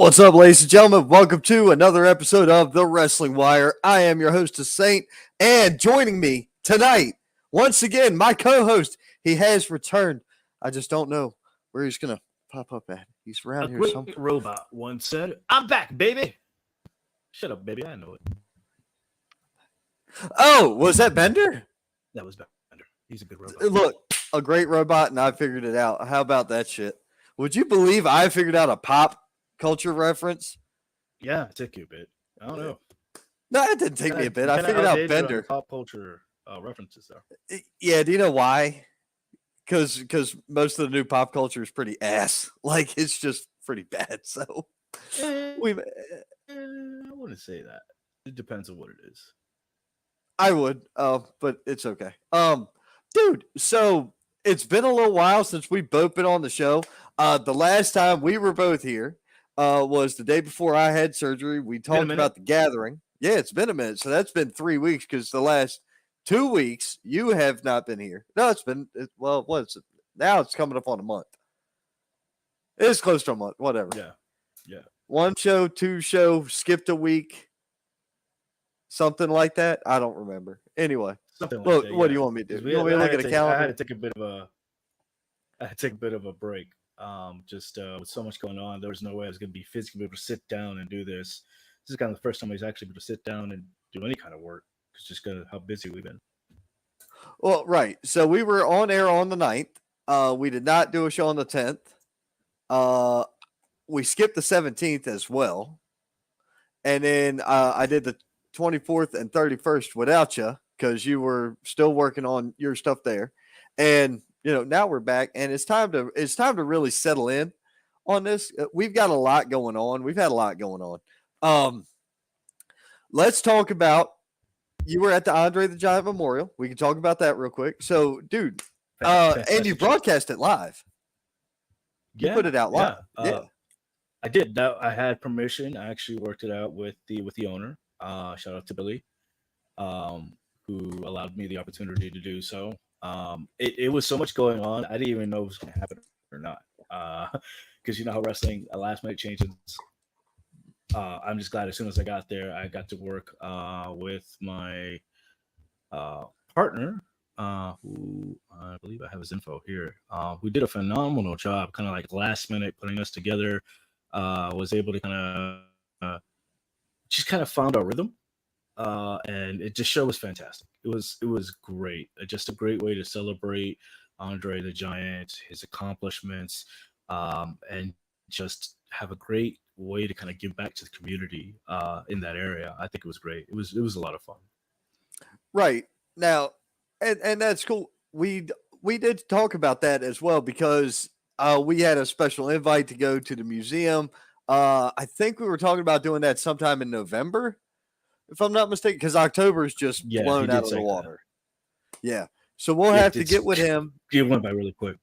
What's up, ladies and gentlemen? Welcome to another episode of The Wrestling Wire. I am your host, Saint, and joining me tonight, once again, my co-host. He has returned. I just don't know where he's going to pop up at. He's around here great somewhere. robot once said, "I'm back, baby." Shut up, baby. I know it. Oh, was that Bender? That was Bender. He's a good robot. Look, a great robot, and I figured it out. How about that shit? Would you believe I figured out a pop culture reference? Yeah, it took you a bit. I don't know. No, it didn't take me a bit. I figured out Bender. Pop culture references, though. Yeah, do you know why? Because most of the new pop culture is pretty ass. Like, it's just pretty bad. So I wouldn't say that. It depends on what it is. I would, but it's okay. Dude, so it's been a little while since we've both been on the show. The last time we were both here was the day before I had surgery. We talked about the gathering. Yeah, it's been a minute. So that's been 3 weeks because the last 2 weeks you have not been here. No, what is it? Now it's coming up on a month. It's close to a month, whatever. Yeah. 1 show, 2 show, skipped a week. Something like that. I don't remember. Anyway, look, what do you want me to do? You want me to look at a calendar? I had to take a bit of a break. Just with so much going on, there was no way I was going to be physically able to sit down and do this. This is kind of the first time I was actually able to sit down and do any kind of work. It's just because of how busy we've been. Well, right. So we were on air on the 9th. We did not do a show on the 10th. We skipped the 17th as well. And then I did the 24th and 31st without you because you were still working on your stuff there. And, now we're back and it's time to really settle in on this. We've got a lot going on. We've had a lot going on. Let's talk about, you were at the Andre the Giant Memorial. We can talk about that real quick. So, dude, and you broadcast it live. You put it out live. Yeah. I did. I had permission. I actually worked it out with the owner. Shout out to Billy, who allowed me the opportunity to do so. It was so much going on. I didn't even know it was going to happen or not. Because you know how wrestling, last minute changes. I'm just glad as soon as I got there, I got to work with my partner, who I believe I have his info here, who did a phenomenal job, kind of like last minute putting us together. Was able to kind of just kind of found our rhythm, and the show was fantastic. It was great. Just a great way to celebrate Andre the Giant, his accomplishments, and just have a great way to kind of give back to the community in that area. I think it was great. It was a lot of fun. Right now, and that's cool. We did talk about that as well because we had a special invite to go to the museum. I think we were talking about doing that sometime in November, if I'm not mistaken, because October is just blown out of the water. That. Yeah. So we'll have to get with him. It went by really quick.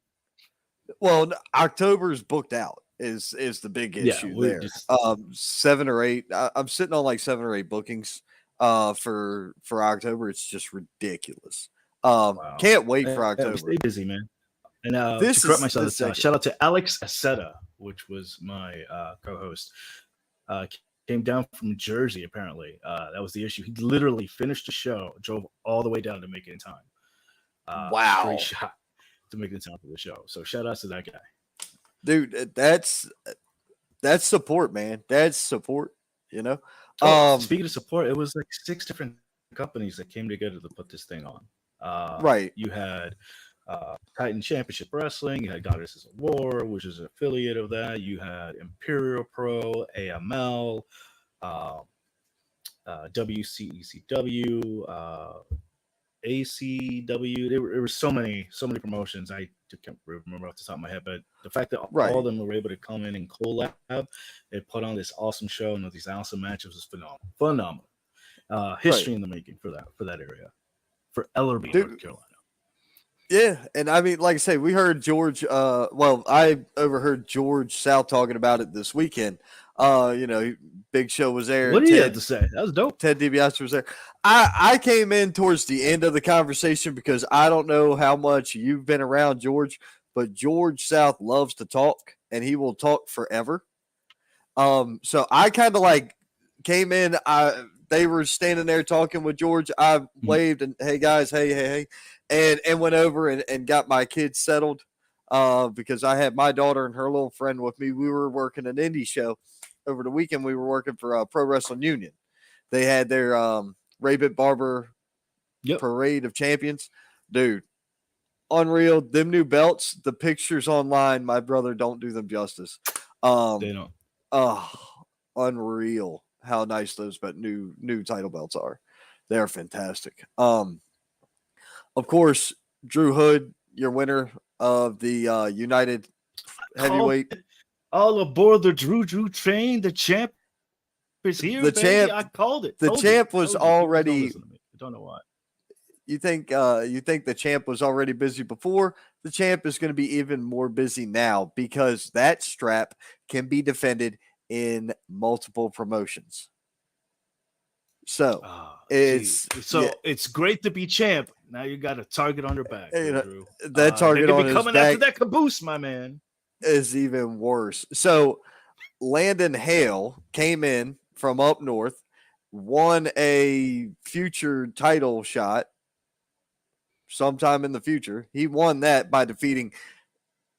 Well, October's booked out is the big issue there. 7 or 8. I'm sitting on like 7 or 8 bookings for October. It's just ridiculous. Wow. Can't wait for October. Stay busy, man. And to correct myself, shout out to Alex Aceta, which was my co-host. Came down from Jersey, apparently. That was the issue. He literally finished the show, drove all the way down to make it in time. Wow. Straight shot to make it in time for the show. So shout out to that guy. Dude, that's support, man. That's support, Speaking of support, it was like 6 different companies that came together to put this thing on. Right. You had Titan Championship Wrestling, you had Goddesses of War, which is an affiliate of that. You had Imperial Pro, AML, WCECW, ACW. There were so many promotions. I can't remember off the top of my head, but the fact that all of them were able to come in and collab and put on this awesome show and these awesome matches was phenomenal. History in the making for that area, for Ellerbe, North Carolina. Yeah, and I mean, like I say, we heard George. I overheard George South talking about it this weekend. Big Show was there. What did he have to say? That was dope. Ted DiBiase was there. I came in towards the end of the conversation because I don't know how much you've been around George, but George South loves to talk, and he will talk forever. So I kind of like came in. They were standing there talking with George. I waved and hey guys, hey, and went over and got my kids settled. Because I had my daughter and her little friend with me. We were working an indie show over the weekend. We were working for Pro Wrestling Union. They had their Rabbit Barber Parade of Champions. Dude, unreal. Them new belts, the pictures online, my brother, don't do them justice. They don't. Oh, unreal how nice those but new title belts are. They're fantastic. Of course, Drew Hood, your winner of the United Heavyweight. All aboard the Drew train. The champ is here, the baby. champ, I called it. The champ was already. I don't know why. You think the champ was already busy before? The champ is going to be even more busy now because that strap can be defended in multiple promotions. So it's great to be champ. Now you got a target on your back. Drew. That target on his coming back after that caboose, my man, is even worse. So Landon Hale came in from up north, won a future title shot sometime in the future. He won that by defeating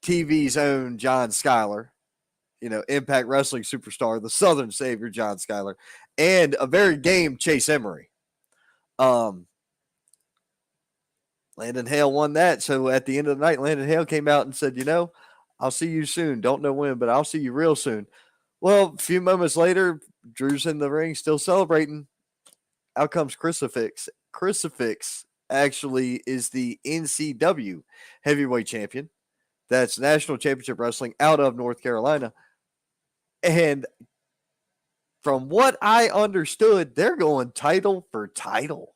TV's own John Schuyler, Impact Wrestling superstar, the Southern Savior, John Schuyler, and a very game Chase Emery. Landon Hale won that. So at the end of the night, Landon Hale came out and said, I'll see you soon. Don't know when, but I'll see you real soon. Well, a few moments later, Drew's in the ring still celebrating. Out comes Crucifix. Crucifix actually is the NCW heavyweight champion. That's National Championship Wrestling out of North Carolina. And from what I understood, they're going title for title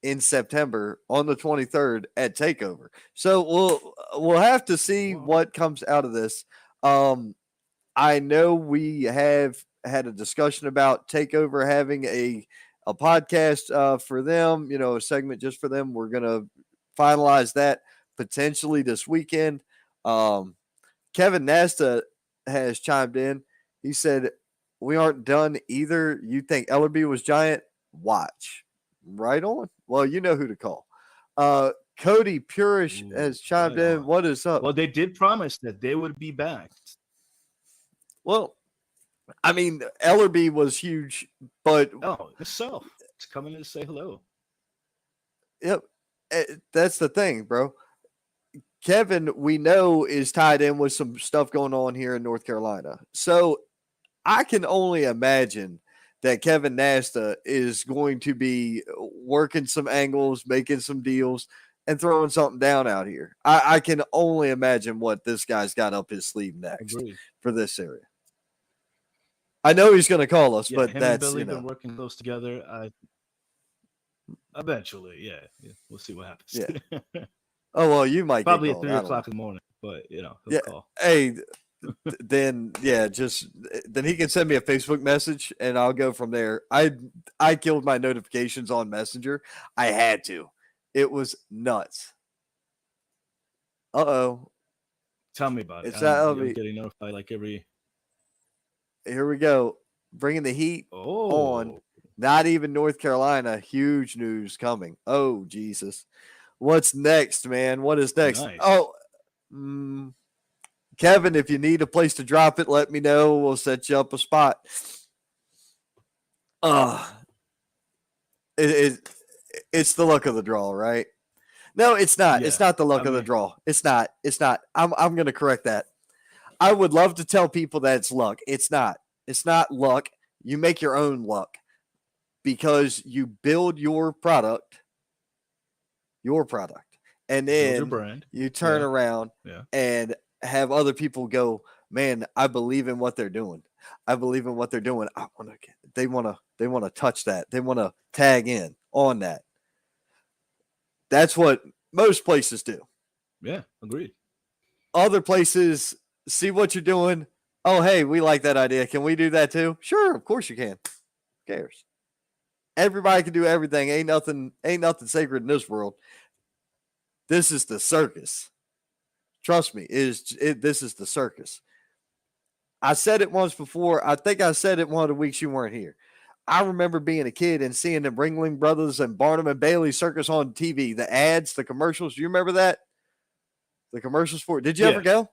in September on the 23rd at TakeOver. So we'll have to see what comes out of this. I know we have had a discussion about TakeOver having a podcast for them, a segment just for them. We're going to finalize that potentially this weekend. Kevin Nasta has chimed in. He said, we aren't done either. You think Ellerby was giant? Watch. Right on. Well, you know who to call. Cody Purish has chimed in. What is up? Well, they did promise that they would be back. Well, I mean, Ellerby was huge, but it's coming in to say hello. Yep, that's the thing, bro. Kevin, we know, is tied in with some stuff going on here in North Carolina, so I can only imagine that Kevin Nasta is going to be working some angles, making some deals, and throwing something down out here. I can only imagine what this guy's got up his sleeve next for this area. I know he's going to call us, but him that's, and Billy been working close together. Eventually, yeah, we'll see what happens. Yeah. Oh, well, you might probably get at 3 o'clock in the morning, but he'll call. Hey, then he can send me a Facebook message and I'll go from there. I killed my notifications on Messenger. I had to. It was nuts. Uh-oh. Tell me about it. I'm getting notified like every. Here we go. Bringing the heat on. Not even North Carolina. Huge news coming. Oh, Jesus. What's next, man? What is next? Nice. Kevin, if you need a place to drop it, let me know. We'll set you up a spot. It's the luck of the draw, right? No, it's not. Yeah. It's not the luck of the draw. It's not. I'm going to correct that. I would love to tell people that it's luck. It's not. It's not luck. You make your own luck because you build your product, and then you turn around and have other people go, man, I believe in what they're doing. I want to. They want to touch that. They want to tag in on that. That's what most places do. Yeah, agreed. Other places see what you're doing. Oh, hey, we like that idea. Can we do that too? Sure, of course you can. Who cares? Everybody can do everything. Ain't nothing sacred in this world. This is the circus. Trust me, this is the circus. I said it once before. I think I said it one of the weeks you weren't here. I remember being a kid and seeing the Ringling Brothers and Barnum and Bailey Circus on TV, the ads, the commercials. Do you remember that? The commercials for it. Did you ever go?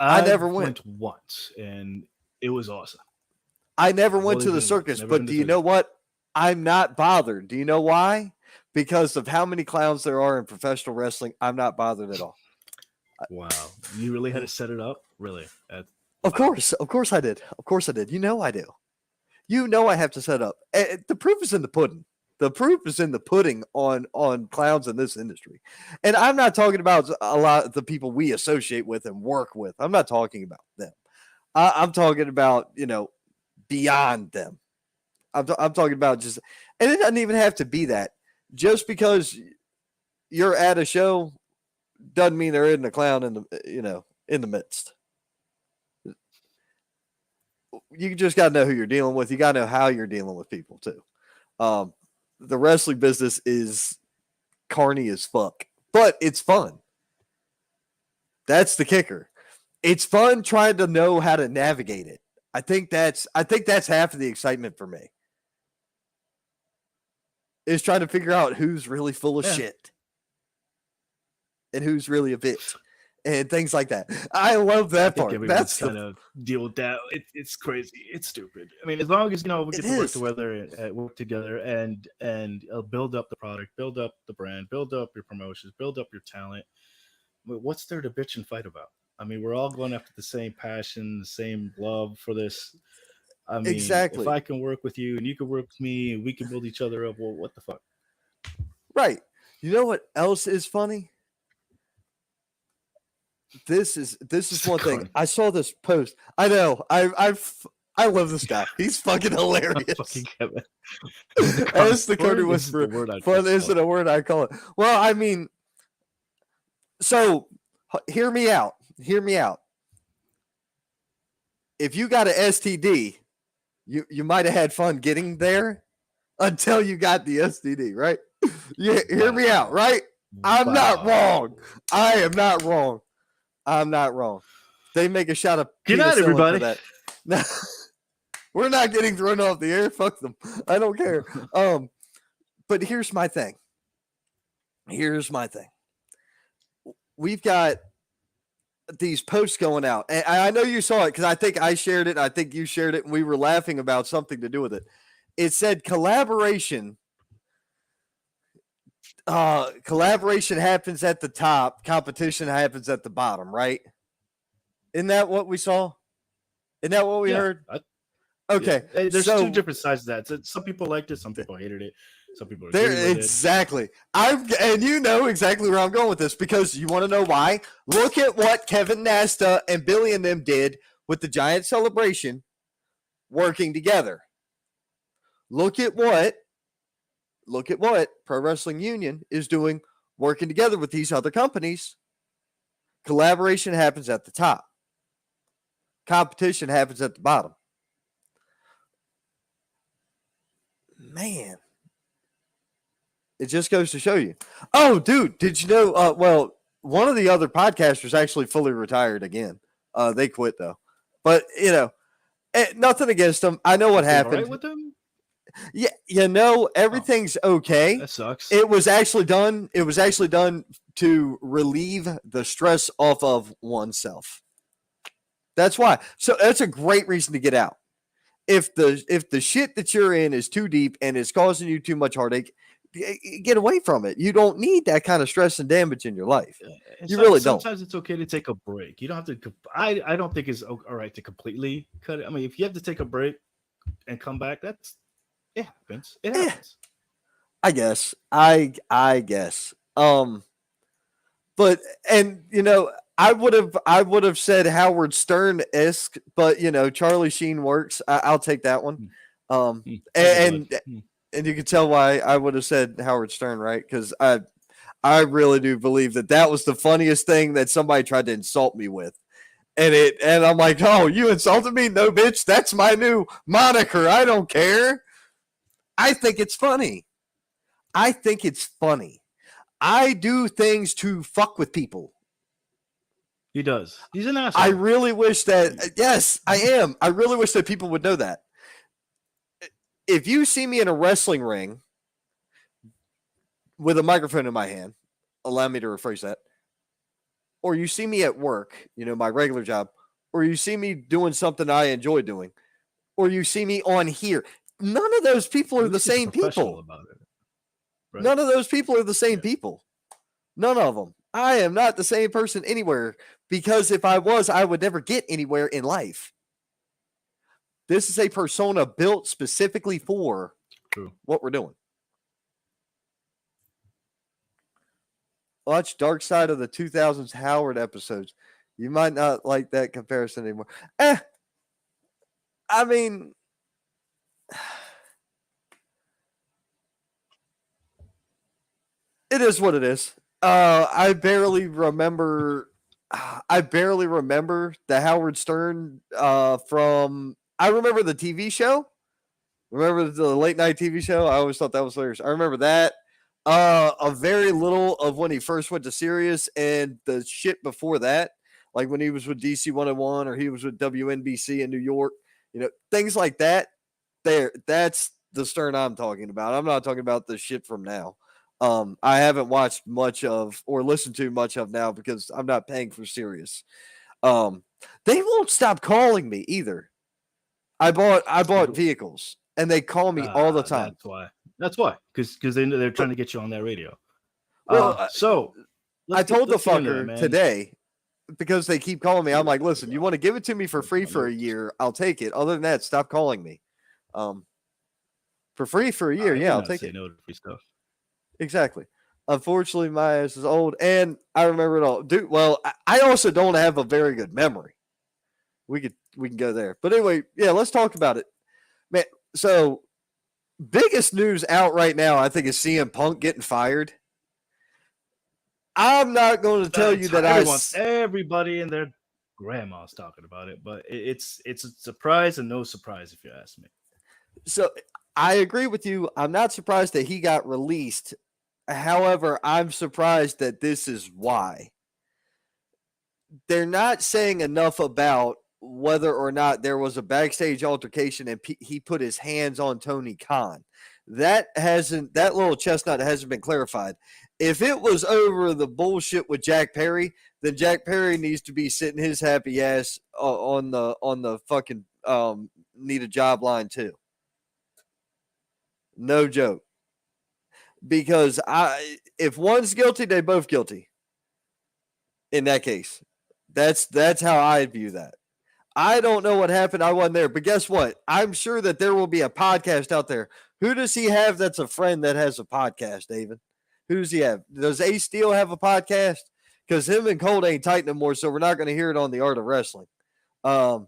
I never went once, and it was awesome. I never went to the circus, but do you know what? I'm not bothered. Do you know why? Because of how many clowns there are in professional wrestling, I'm not bothered at all. Wow. You really had to set it up? Really? Of course I did. Of course I did. You know I do. You know I have to set up. The proof is in the pudding. The proof is in the pudding on clowns in this industry. And I'm not talking about a lot of the people we associate with and work with. I'm not talking about them. I'm talking about, beyond them. I'm talking about just, and it doesn't even have to be that. Just because you're at a show doesn't mean there isn't a clown in the midst. You just got to know who you're dealing with. You got to know how you're dealing with people too. The wrestling business is carny as fuck, but it's fun. That's the kicker. It's fun trying to know how to navigate it. I think that's half of the excitement for me. Is trying to figure out who's really full of shit and who's really a bitch and things like that. I love that part. That's kind of deal with that. It's crazy. It's stupid. I mean, as long as we get to work together and build up the product, build up the brand, build up your promotions, build up your talent. What's there to bitch and fight about? I mean, we're all going after the same passion, the same love for this. I mean, exactly. If I can work with you and you can work with me and we can build each other up, well, what the fuck? Right. You know what else is funny? This is one thing. I saw this post. I know. I love this guy. He's fucking hilarious. Fucking Kevin. As the Cody Whisperer. Fun isn't a word I call it. Well, I mean, so hear me out. Hear me out. If you got an STD, you might have had fun getting there until you got the STD, right? Yeah, hear me out, right? I'm not wrong. I am not wrong. I'm not wrong. They make a shot of good night, everybody. For that. No, we're not getting thrown off the air. Fuck them. I don't care. But here's my thing. We've got these posts going out, and I know you saw it because I think I shared it. And I think you shared it, and we were laughing about something to do with it. It said collaboration happens at the top, competition happens at the bottom, right? Isn't that what we saw? Isn't that what we heard? Okay. Yeah. There's two different sides of that. Some people liked it, some people hated it. Some people exactly. And you know exactly where I'm going with this because you want to know why? Look at what Kevin Nasta and Billy and them did with the Giant Celebration working together. Look at what Pro Wrestling Union is doing working together with these other companies. Collaboration happens at the top. Competition happens at the bottom. Man. It just goes to show you. Oh, dude, did you know? Well, one of the other podcasters actually fully retired again. They quit, though. But, nothing against them. I know what happened. Right with them? Yeah, everything's okay. That sucks. It was actually done to relieve the stress off of oneself. That's why. So that's a great reason to get out. If the shit that you're in is too deep and it's causing you too much heartache, get away from it. You don't need that kind of stress and damage in your life. You really don't. Sometimes it's okay to take a break. You don't have to. I don't think it's all right to completely cut it. I mean, if you have to take a break and come back, it happens. It happens. I guess. I guess. But I would have said Howard Stern-esque, but Charlie Sheen works. I'll take that one. And you can tell why I would have said Howard Stern, right? Because I really do believe that was the funniest thing that somebody tried to insult me with. And I'm like, oh, you insulted me? No, bitch, that's my new moniker. I don't care. I think it's funny. I do things to fuck with people. He does. He's an asshole. I really wish that. Yes, I am. I really wish that people would know that. If you see me in a wrestling ring with a microphone in my hand, allow me to rephrase that, or you see me at work, my regular job, or you see me doing something I enjoy doing, or you see me on here, none of those people are the same people. About it, right? None of those people are the same people. None of them. I am not the same person anywhere, because if I was, I would never get anywhere in life. This is a persona built specifically for what we're doing. Watch Dark Side of the 2000s Howard episodes. You might not like that comparison anymore. I mean, it is what it is. I barely remember the Howard Stern from. I remember the TV show. Remember the late night TV show? I always thought that was hilarious. I remember that. A very little of when he first went to Sirius and the shit before that, like when he was with DC 101 or he was with WNBC in New York, things like that. That's the Stern I'm talking about. I'm not talking about the shit from now. I haven't watched much of or listened to much of now because I'm not paying for Sirius. They won't stop calling me either. I bought vehicles and they call me all the time. That's why. Because they're trying to get you on that radio. Well, so I told the fucker today, because they keep calling me. I'm like, listen, you want to give it to me for free for a year? I'll take it. Other than that, stop calling me. For free for a year, yeah, I'll take it. No to free stuff. Exactly. Unfortunately, my ass is old, and I remember it all. Dude, well, I also don't have a very good memory. We can go there, but anyway, yeah, let's talk about it, man. So, biggest news out right now, I think, is CM Punk getting fired. I'm not going to tell you that everybody and their grandma's talking about it, but it's a surprise and no surprise if you ask me. So I agree with you. I'm not surprised that he got released. However, I'm surprised that this is why. They're not saying enough about whether or not there was a backstage altercation and he put his hands on Tony Khan. That little chestnut hasn't been clarified. If it was over the bullshit with Jack Perry, then Jack Perry needs to be sitting his happy ass on the fucking need a job line too. No joke. Because if one's guilty, they both guilty. In that case, that's how I view that. I don't know what happened. I wasn't there, but guess what? I'm sure that there will be a podcast out there. Who does he have that's a friend that has a podcast, David? Who does he have? Does Ace Steel have a podcast? Because him and Colt ain't tight no more, so we're not going to hear it on the Art of Wrestling. I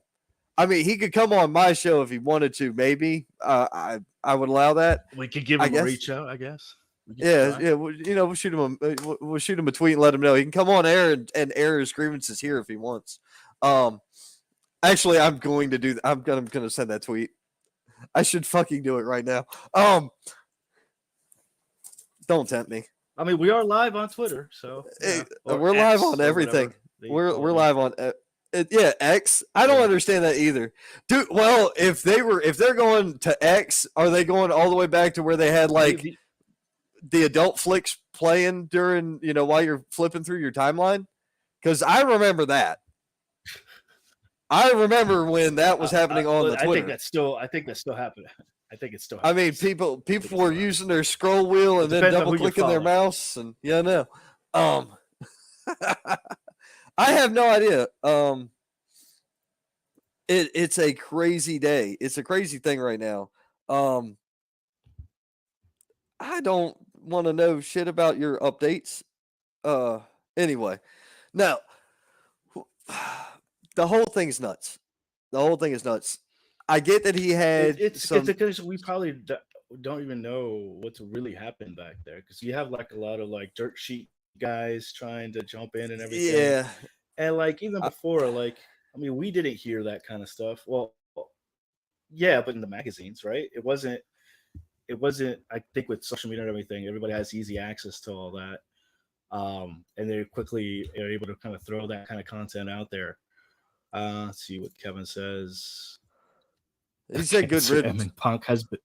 mean, he could come on my show if he wanted to. Maybe I would allow that. We could give him a reach out, I guess. Yeah. We'll shoot him. We'll shoot him a tweet and let him know he can come on air and air his grievances here if he wants. Actually, I'm going to do that. I'm gonna send that tweet. I should fucking do it right now. Don't tempt me. I mean, we are live on Twitter, so we're live on everything. We're live on X. I don't understand that either, dude. Well, if they're going to X, are they going all the way back to where they had like the adult flicks playing during while you're flipping through your timeline? Because I remember that. I remember when that was happening on the Twitter. I think that's still happening. I think it's still happening. I mean, people were using their scroll wheel and then double clicking their mouse, and no. I have no idea. It's a crazy day. It's a crazy thing right now. I don't want to know shit about your updates. Anyway, now the whole thing's nuts. The whole thing is nuts. I get that he had it's because we probably don't even know what's really happened back there, because you have like a lot of like dirt sheet guys trying to jump in and everything. Yeah. And like even before, like, I mean, we didn't hear that kind of stuff. Well, yeah, but in the magazines, right? It wasn't, I think with social media and everything, everybody has easy access to all that. And they quickly are able to kind of throw that kind of content out there. Let's see what Kevin says. He said good So, riddance. Punk has been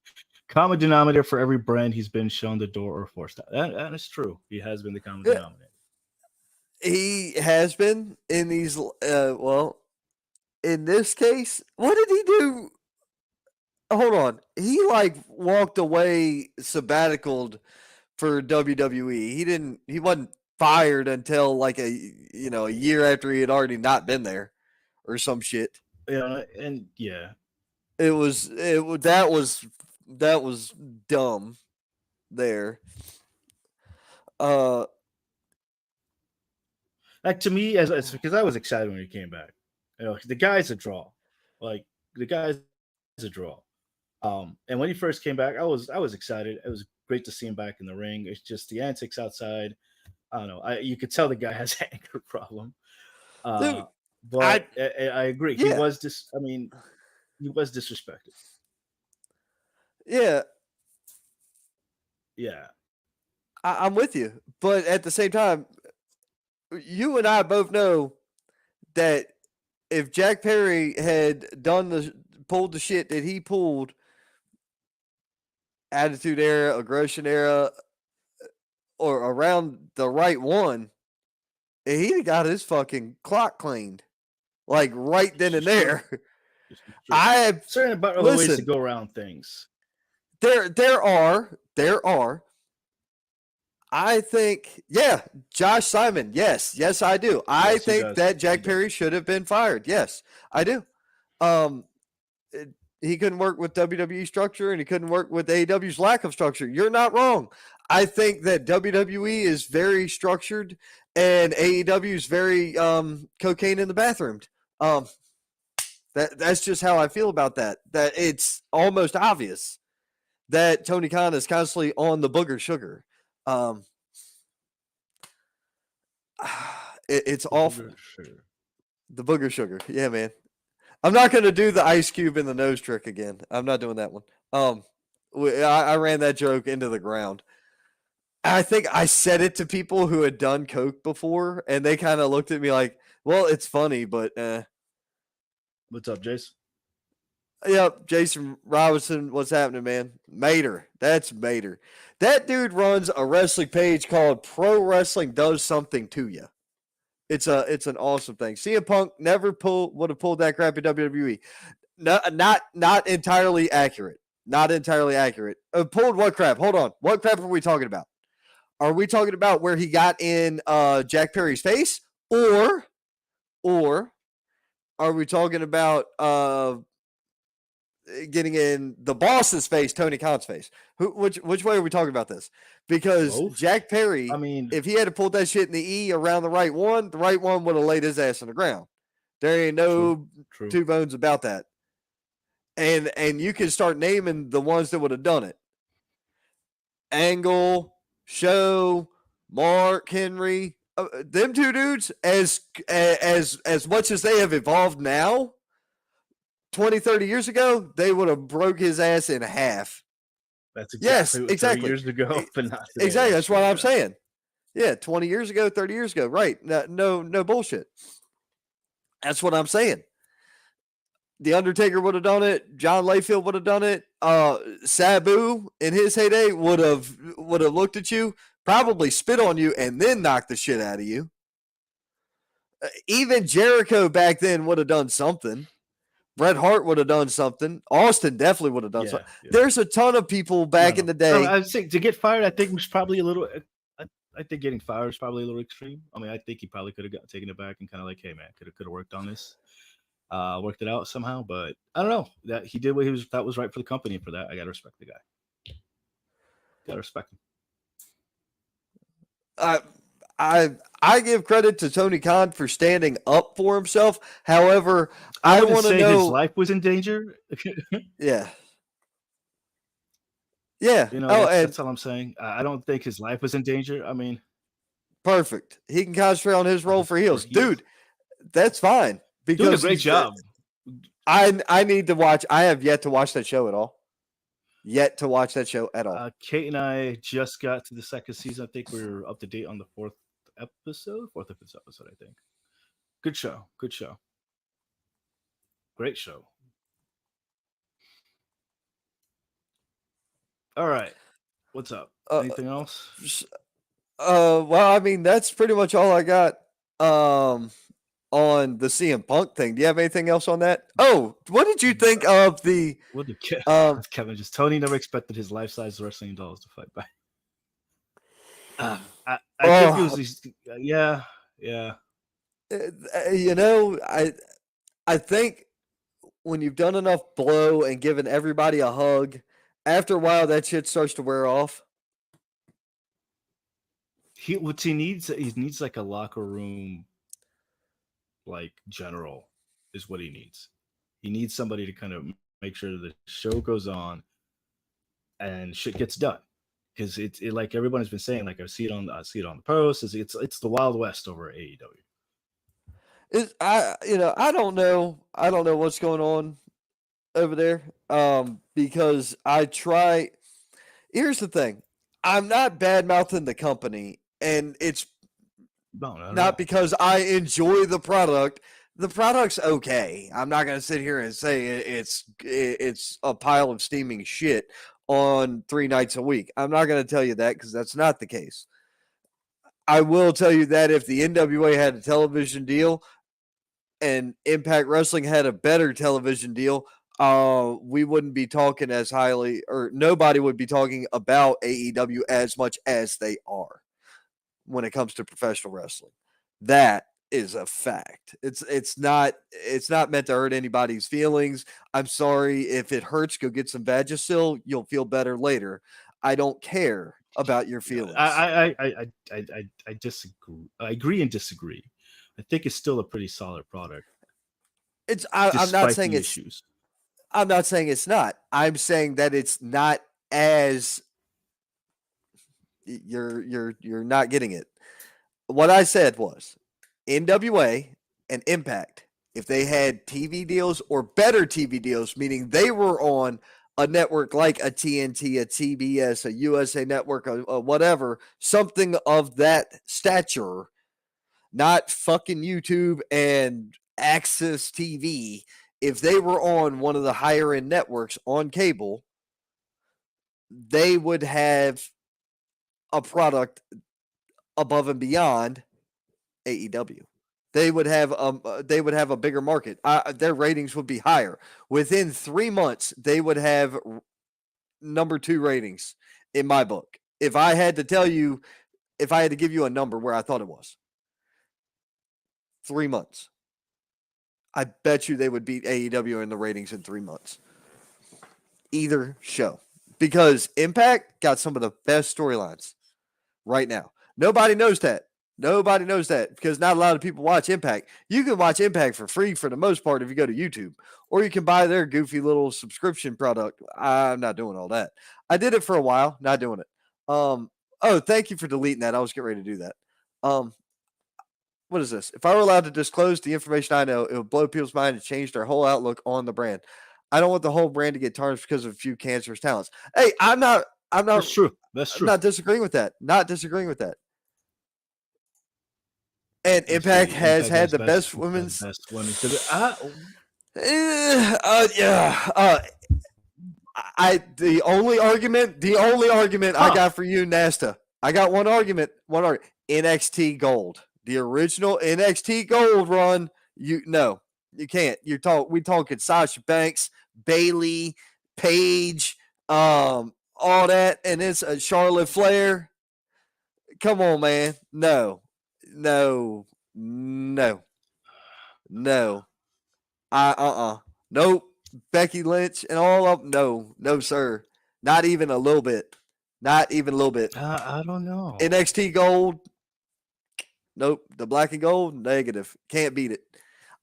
common denominator for every brand he's been shown the door or forced out. That is true. He has been the common denominator. He has been in these. Well, in this case, what did he do? Hold on. He like walked away sabbaticaled for WWE. He wasn't fired until like a year after he had already not been there or some shit. Yeah, and yeah. That was dumb there. Like to me, as because I was excited when he came back. The guy's a draw. Like the guy's a draw. And when he first came back, I was excited. It was great to see him back in the ring. It's just the antics outside. I don't know. You could tell the guy has an anger problem. Dude, but I agree. Yeah. He was he was disrespected. Yeah. Yeah. I'm with you. But at the same time, you and I both know that if Jack Perry had pulled the shit that he pulled, Attitude Era, Aggression Era, or around the right one, he'd got his fucking clock cleaned. Like right then and there. I have certain about other ways to go around things. There are. I think, yeah, Josh Simon. Yes, I do. I think that Jack Perry should have been fired. Yes, I do. He couldn't work with WWE structure and he couldn't work with AEW's lack of structure. You're not wrong. I think that WWE is very structured and AEW is very cocaine in the bathroom. That's just how I feel about that. That it's almost obvious that Tony Khan is constantly on the booger sugar. It's awful. The booger sugar. Yeah, man. I'm not going to do the ice cube in the nose trick again. I'm not doing that one. I ran that joke into the ground. I think I said it to people who had done coke before, and they kind of looked at me like, well, it's funny, but What's up, Jace? Yep, Jason Robinson, what's happening, man? Mater, that's Mater. That dude runs a wrestling page called Pro Wrestling Does Something to You. It's an awesome thing. CM Punk never would have pulled that crap in WWE. No, not entirely accurate. Not entirely accurate. Pulled what crap? Hold on. What crap are we talking about? Are we talking about where he got in Jack Perry's face, or are we talking about getting in the boss's face, Tony Khan's face? Which way are we talking about this? Because both. Jack Perry, I mean, if he had pulled that shit in the E around the right one would have laid his ass on the ground. There ain't no two bones about that. And you can start naming the ones that would have done it. Angle, Show, Mark Henry, them two dudes, as much as they have evolved now, 20, 30 years ago, they would have broke his ass in half. That's exactly 30 years ago, but not today. Exactly. That's what I'm saying. Yeah, 20 years ago, 30 years ago. Right. No bullshit. That's what I'm saying. The Undertaker would have done it. John Layfield would have done it. Sabu in his heyday would have looked at you, probably spit on you, and then knocked the shit out of you. Even Jericho back then would have done something. Bret Hart would have done something. Austin definitely would have done something. Yeah. There's a ton of people back in the day. No, I think to get fired, I think was probably a little. I think getting fired is probably a little extreme. I mean, I think he probably could have taken it back and kind of like, hey man, could have worked on this, worked it out somehow. But I don't know that he did what that was right for the company. And for that, I gotta respect the guy. Gotta respect him. I give credit to Tony Khan for standing up for himself. However, I want to know his life was in danger. Yeah. Yeah. You know, that's all I'm saying. I don't think his life was in danger. I mean, perfect. He can concentrate on his role for heels. Dude, that's fine. Because doing a great job. I need to watch. I have yet to watch that show at all. Yet to watch that show at all. Kate and I just got to the second season. I think we're up to date on the fourth episode, fourth or fifth episode, I think. Good show, good show, great show. All right, what's up? Uh, Anything else? well, I mean, that's pretty much all I got. On the CM Punk thing. Do you have anything else on that? Oh, what did you think of the What did um Kevin just? Tony never expected his life-size wrestling dolls to fight back. I think it was oh, these. Yeah, yeah. you know, I think when you've done enough blow and given everybody a hug, after a while that shit starts to wear off. He needs like a locker room, like general, is what he needs. He needs somebody to kind of make sure the show goes on and shit gets done. Because like everybody's been saying, like I see it on the post. It's the Wild West over at AEW. I don't know. I don't know what's going on over there. Because I try. Here's the thing. I'm not bad mouthing the company, and it's No, not at not all. because I enjoy the product. The product's okay. I'm not going to sit here and say it's a pile of steaming shit on 3 nights a week. I'm not going to tell you that because that's not the case. I will tell you that if the NWA had a television deal and Impact Wrestling had a better television deal, we wouldn't be talking as highly, or nobody would be talking about AEW as much as they are when it comes to professional wrestling. That is a fact. It's not meant to hurt anybody's feelings. I'm sorry if it hurts. Go get some Vagisil. You'll feel better later. I don't care about your feelings. I disagree. I agree and disagree. I think it's still a pretty solid product. I'm not Despite saying the it's. issues. I'm not saying it's not. I'm saying that it's not as. You're not getting it. What I said was NWA and Impact, if they had TV deals or better TV deals, meaning they were on a network like a TNT, a TBS, a USA Network, a whatever, something of that stature, not fucking YouTube and Access TV, if they were on one of the higher end networks on cable, they would have a product above and beyond AEW. They would have a bigger market. Their ratings would be higher. Within 3 months, they would have number 2 ratings in my book. If I had to give you a number where I thought it was 3 months, I bet you they would beat AEW in the ratings in 3 months. Either show, because Impact got some of the best storylines right now. Nobody knows that. Nobody knows that because not a lot of people watch Impact. You can watch Impact for free for the most part if you go to YouTube, or you can buy their goofy little subscription product. I'm not doing all that. I did it for a while, not doing it. Oh, thank you for deleting that. I was getting ready to do that. What is this? If I were allowed to disclose the information I know, it would blow people's mind and change their whole outlook on the brand. I don't want the whole brand to get tarnished because of a few cancerous talents. Hey, I'm not That's true. That's I'm true. not disagreeing with that. Not disagreeing with that. And Impact has had the best women's. Best women's. Yeah. The only argument I got for you, Nasta. I got one argument. NXT Gold, the original NXT Gold run. You can't. We talking Sasha Banks, Bailey, Paige, all that, and it's a Charlotte Flair. Come on, man. No. Nope. Becky Lynch and all of no, sir. Not even a little bit. Not even a little bit. I don't know. NXT Gold. Nope. The black and gold, negative. Can't beat it.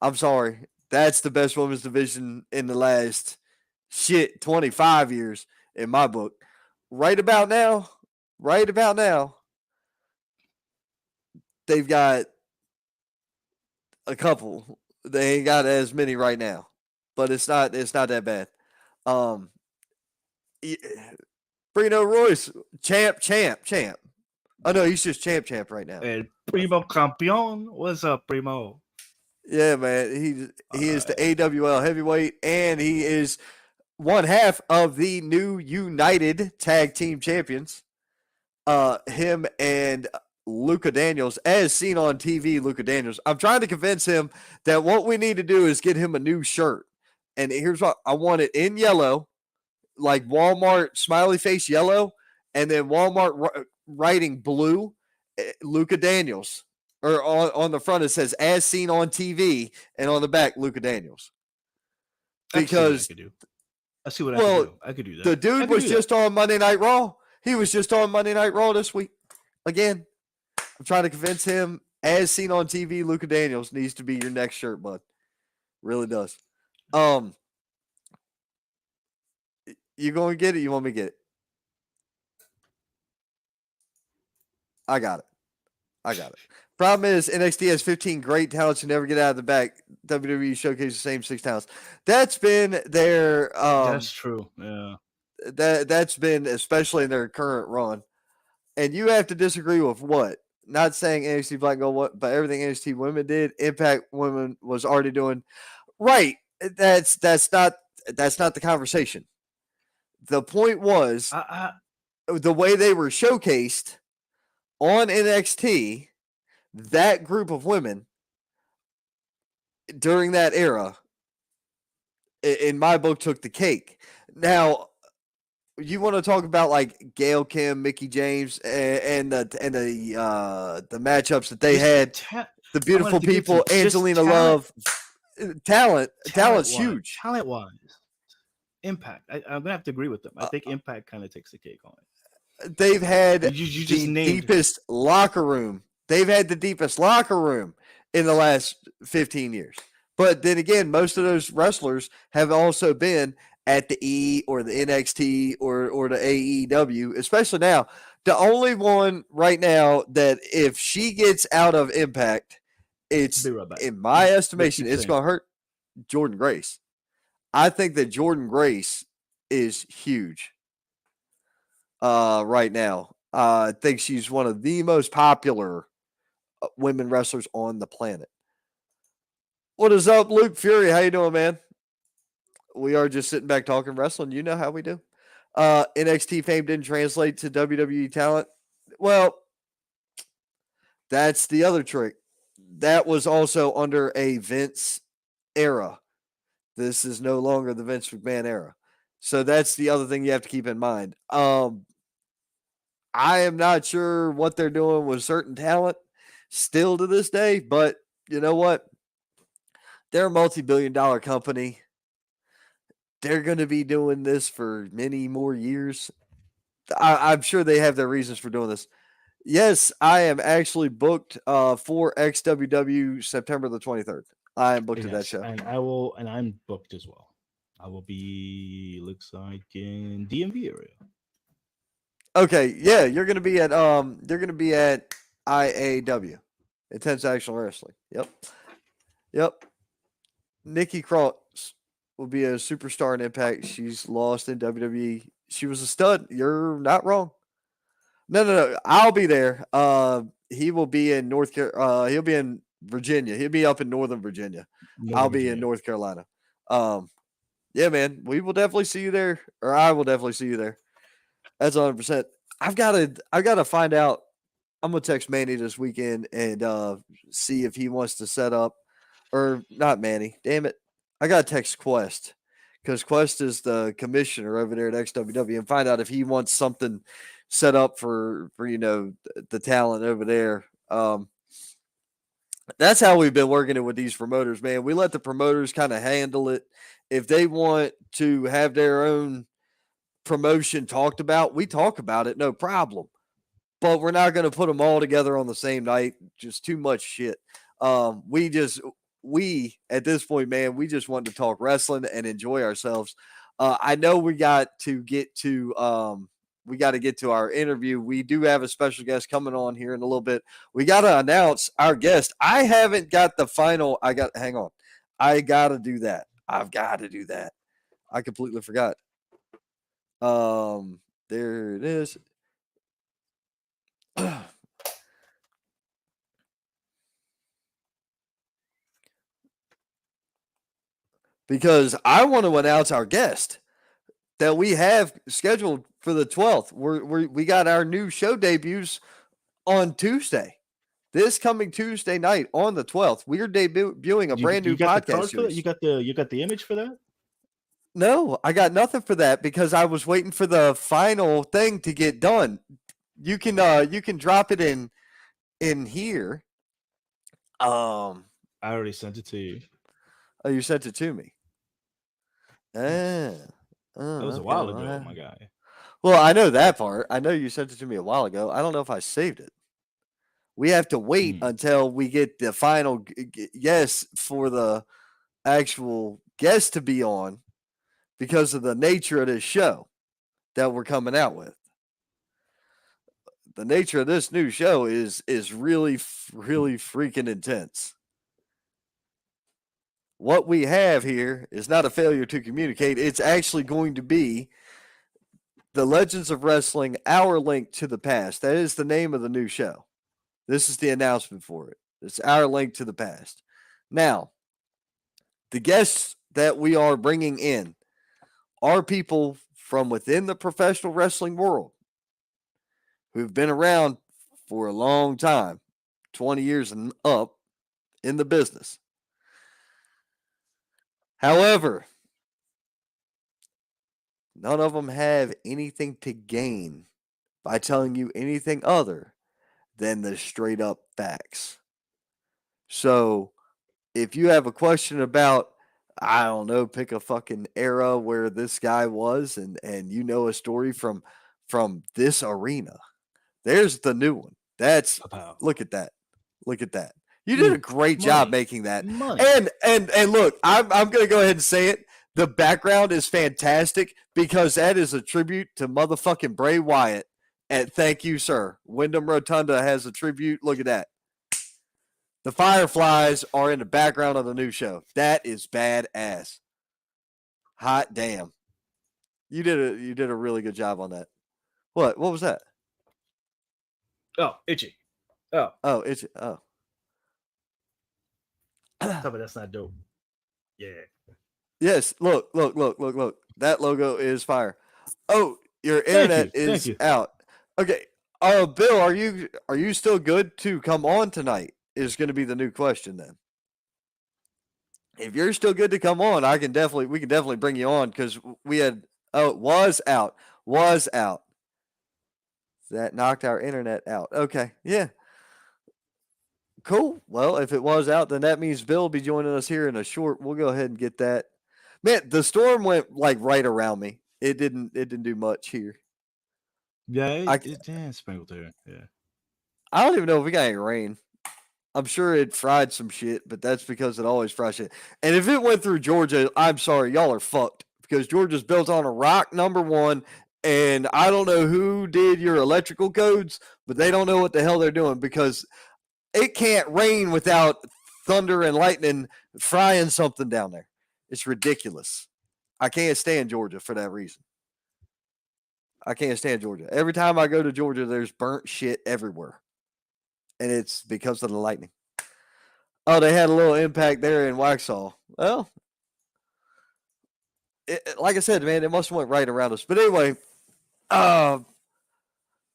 I'm sorry. That's the best women's division in the last 25 years in my book. Right about now, they've got a couple. They ain't got as many right now, but it's not that bad. Bruno Royce, champ. Oh no, he's just champ right now. El Primo Campeón. What's up, Primo? Yeah, man. He is the right. AWL heavyweight, and he is one half of the new United Tag Team Champions. Him and Luka Daniels, as seen on TV, Luka Daniels. I'm trying to convince him that what we need to do is get him a new shirt. And here's what I want: it in yellow, like Walmart smiley face yellow, and then Walmart writing blue, Luka Daniels. Or on the front, it says as seen on TV, and on the back, Luka Daniels. Because, I see what I could do. I could do that. The dude was just on Monday Night Raw. He was just on Monday Night Raw this week. Again, I'm trying to convince him, as seen on TV, Luka Daniels needs to be your next shirt, bud. Really does. You going to get it? You want me to get it? I got it. Problem is, NXT has 15 great talents who never get out of the back. WWE showcases the same 6 talents. That's been their. That's true. Yeah. That's been, especially in their current run. And you have to disagree with what? Not saying NXT Black Gold, what, but everything NXT Women did, Impact Women was already doing. Right. That's not the conversation. The point was the way they were showcased on NXT, that group of women during that era, in my book, took the cake. Now, you want to talk about like Gail Kim, Mickey James, and the matchups that they had, the beautiful people, Angelina Love, talent's huge. Talent-wise, Impact. I'm gonna have to agree with them. I think Impact kind of takes the cake on it. They've had the deepest locker room. They've had the deepest locker room in the last 15 years. But then again, most of those wrestlers have also been at the E or the NXT or the AEW, especially now. The only one right now that if she gets out of Impact, it's, in my estimation, it's going to hurt Jordynne Grace. I think that Jordynne Grace is huge right now. I think she's one of the most popular women wrestlers on the planet. What is up, Luke Fury? How you doing, man? We are just sitting back talking wrestling. You know how we do. NXT fame didn't translate to WWE talent. Well, that's the other trick. That was also under a Vince era. This is no longer the Vince McMahon era. So that's the other thing you have to keep in mind. I am not sure what they're doing with certain talent still to this day, but you know what? They're a multi-billion-dollar company. They're going to be doing this for many more years. I'm sure they have their reasons for doing this. Yes, I am actually booked for XWW September the 23rd. I am booked to that show. And I'm booked as well. I will be, looks like, in DMV area. Okay, yeah, you're going to be at IAW, Intense Action Wrestling. Yep. Nikki Cross will be a superstar in Impact. She's lost in WWE. She was a stud. You're not wrong. No. I'll be there. He will be in he'll be in Virginia. He'll be up in Northern Virginia. I'll be in North Carolina. Yeah, man, we will definitely see you there, or I will definitely see you there. That's 100%. I've got to find out. I'm gonna text Manny this weekend and see if he wants to set up, or not Manny. Damn it, I gotta text Quest because Quest is the commissioner over there at XWW and find out if he wants something set up for the talent over there. That's how we've been working it with these promoters, man. We let the promoters kind of handle it. If they want to have their own promotion talked about, we talk about it, no problem. But we're not going to put them all together on the same night. Just too much shit. We at this point, man, we just want to talk wrestling and enjoy ourselves. I know we got to get to our interview. We do have a special guest coming on here in a little bit. We got to announce our guest. I haven't got the final. Hang on. I got to do that. I've got to do that. I completely forgot. There it is. because I want to announce our guest that we have scheduled for the 12th. We got our new show debuts on Tuesday. This coming Tuesday night on the 12th, we're debuting a brand new you got the podcast card for that? series. You got the image for that? No, I got nothing for that because I was waiting for the final thing to get done. You can drop it in here. I already sent it to you. Oh, you sent it to me. That was a while okay, ago, my guy. Well, I know that part. I know you sent it to me a while ago. I don't know if I saved it. We have to wait until we get the final yes for the actual guest to be on because of the nature of this show that we're coming out with. The nature of this new show is really, really freaking intense. What we have here is not a failure to communicate. It's actually going to be the Legends of Wrestling, Our Link to the Past. That is the name of the new show. This is the announcement for it. It's Our Link to the Past. Now, the guests that we are bringing in are people from within the professional wrestling world who've been around for a long time, 20 years and up in the business. However, none of them have anything to gain by telling you anything other than the straight up facts. So if you have a question about, I don't know, pick a fucking era where this guy was and you know a story from this arena, there's the new one. That's look at that. Look at that. You did a great job making that. And look, I'm gonna go ahead and say it. The background is fantastic because that is a tribute to motherfucking Bray Wyatt. And thank you, sir. Wyndham Rotunda has a tribute. Look at that. The Fireflies are in the background of the new show. That is badass. Hot damn. You did a really good job on that. What was that? Oh, itchy. Oh, itchy. Oh. Tell me that's not dope. Yeah. Yes. Look. That logo is fire. Oh, your internet is out. Okay. Bill, are you still good to come on tonight? Is going to be the new question then. If you're still good to come on, we can definitely bring you on because we had was out. That knocked our internet out. Okay. Yeah. Cool. Well, if it was out, then that means Bill will be joining us here in a short. We'll go ahead and get that. Man, the storm went like right around me. It didn't do much here. Yeah, it sprinkled there. Yeah. I don't even know if we got any rain. I'm sure it fried some shit, but that's because it always fries shit. And if it went through Georgia, I'm sorry, y'all are fucked because Georgia's built on a rock, number one. And I don't know who did your electrical codes, but they don't know what the hell they're doing because it can't rain without thunder and lightning frying something down there. It's ridiculous. I can't stand Georgia for that reason. I can't stand Georgia. Every time I go to Georgia, there's burnt shit everywhere. And it's because of the lightning. Oh, they had a little impact there in Waxhaw. Well, like I said, man, it must have went right around us. But anyway,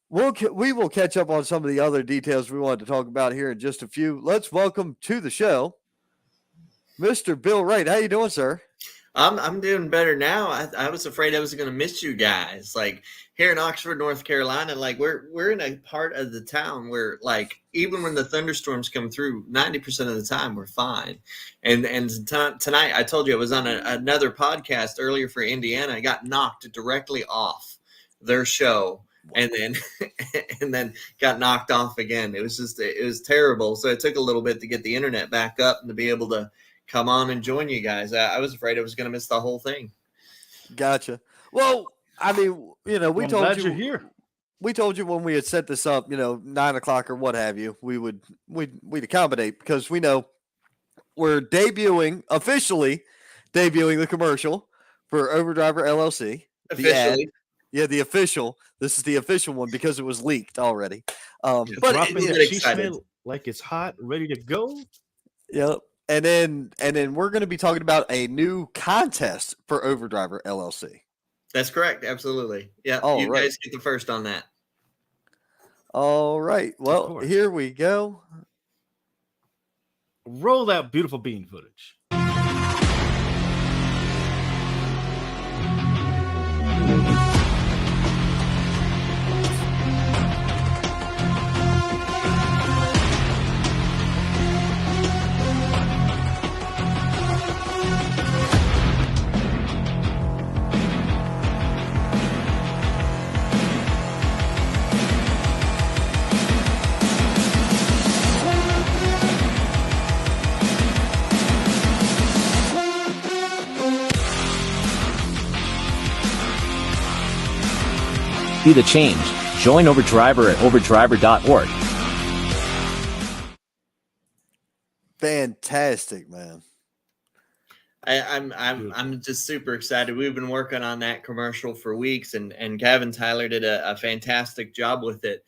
we will catch up on some of the other details we wanted to talk about here in just a few. Let's welcome to the show, Mr. Bill Wright. How you doing, sir? I'm doing better now. I was afraid I was going to miss you guys. Like here in Oxford, North Carolina, like we're in a part of the town where like even when the thunderstorms come through, 90% of the time we're fine. And tonight I told you I was on another podcast earlier for Indiana. I got knocked directly off their show. And then got knocked off again. It was terrible. So it took a little bit to get the internet back up and to be able to come on and join you guys. I was afraid I was going to miss the whole thing. Gotcha. Well, I mean, we told you you're here. We told you when we had set this up, 9:00 or what have you, we'd accommodate because we know we're officially debuting the commercial for Overdriver LLC. Officially. The official. This is the official one because it was leaked already. But she smell like it's hot, ready to go. Yep. And then we're going to be talking about a new contest for Overdriver LLC. That's correct. Absolutely. Yeah. All You right. guys get the first on that. All right. Well, course. here we go. Roll that beautiful bean footage. Be the change. Join Overdriver at overdriver.org. Fantastic, man. I'm just super excited. We've been working on that commercial for weeks, and Gavin Tyler did a fantastic job with it.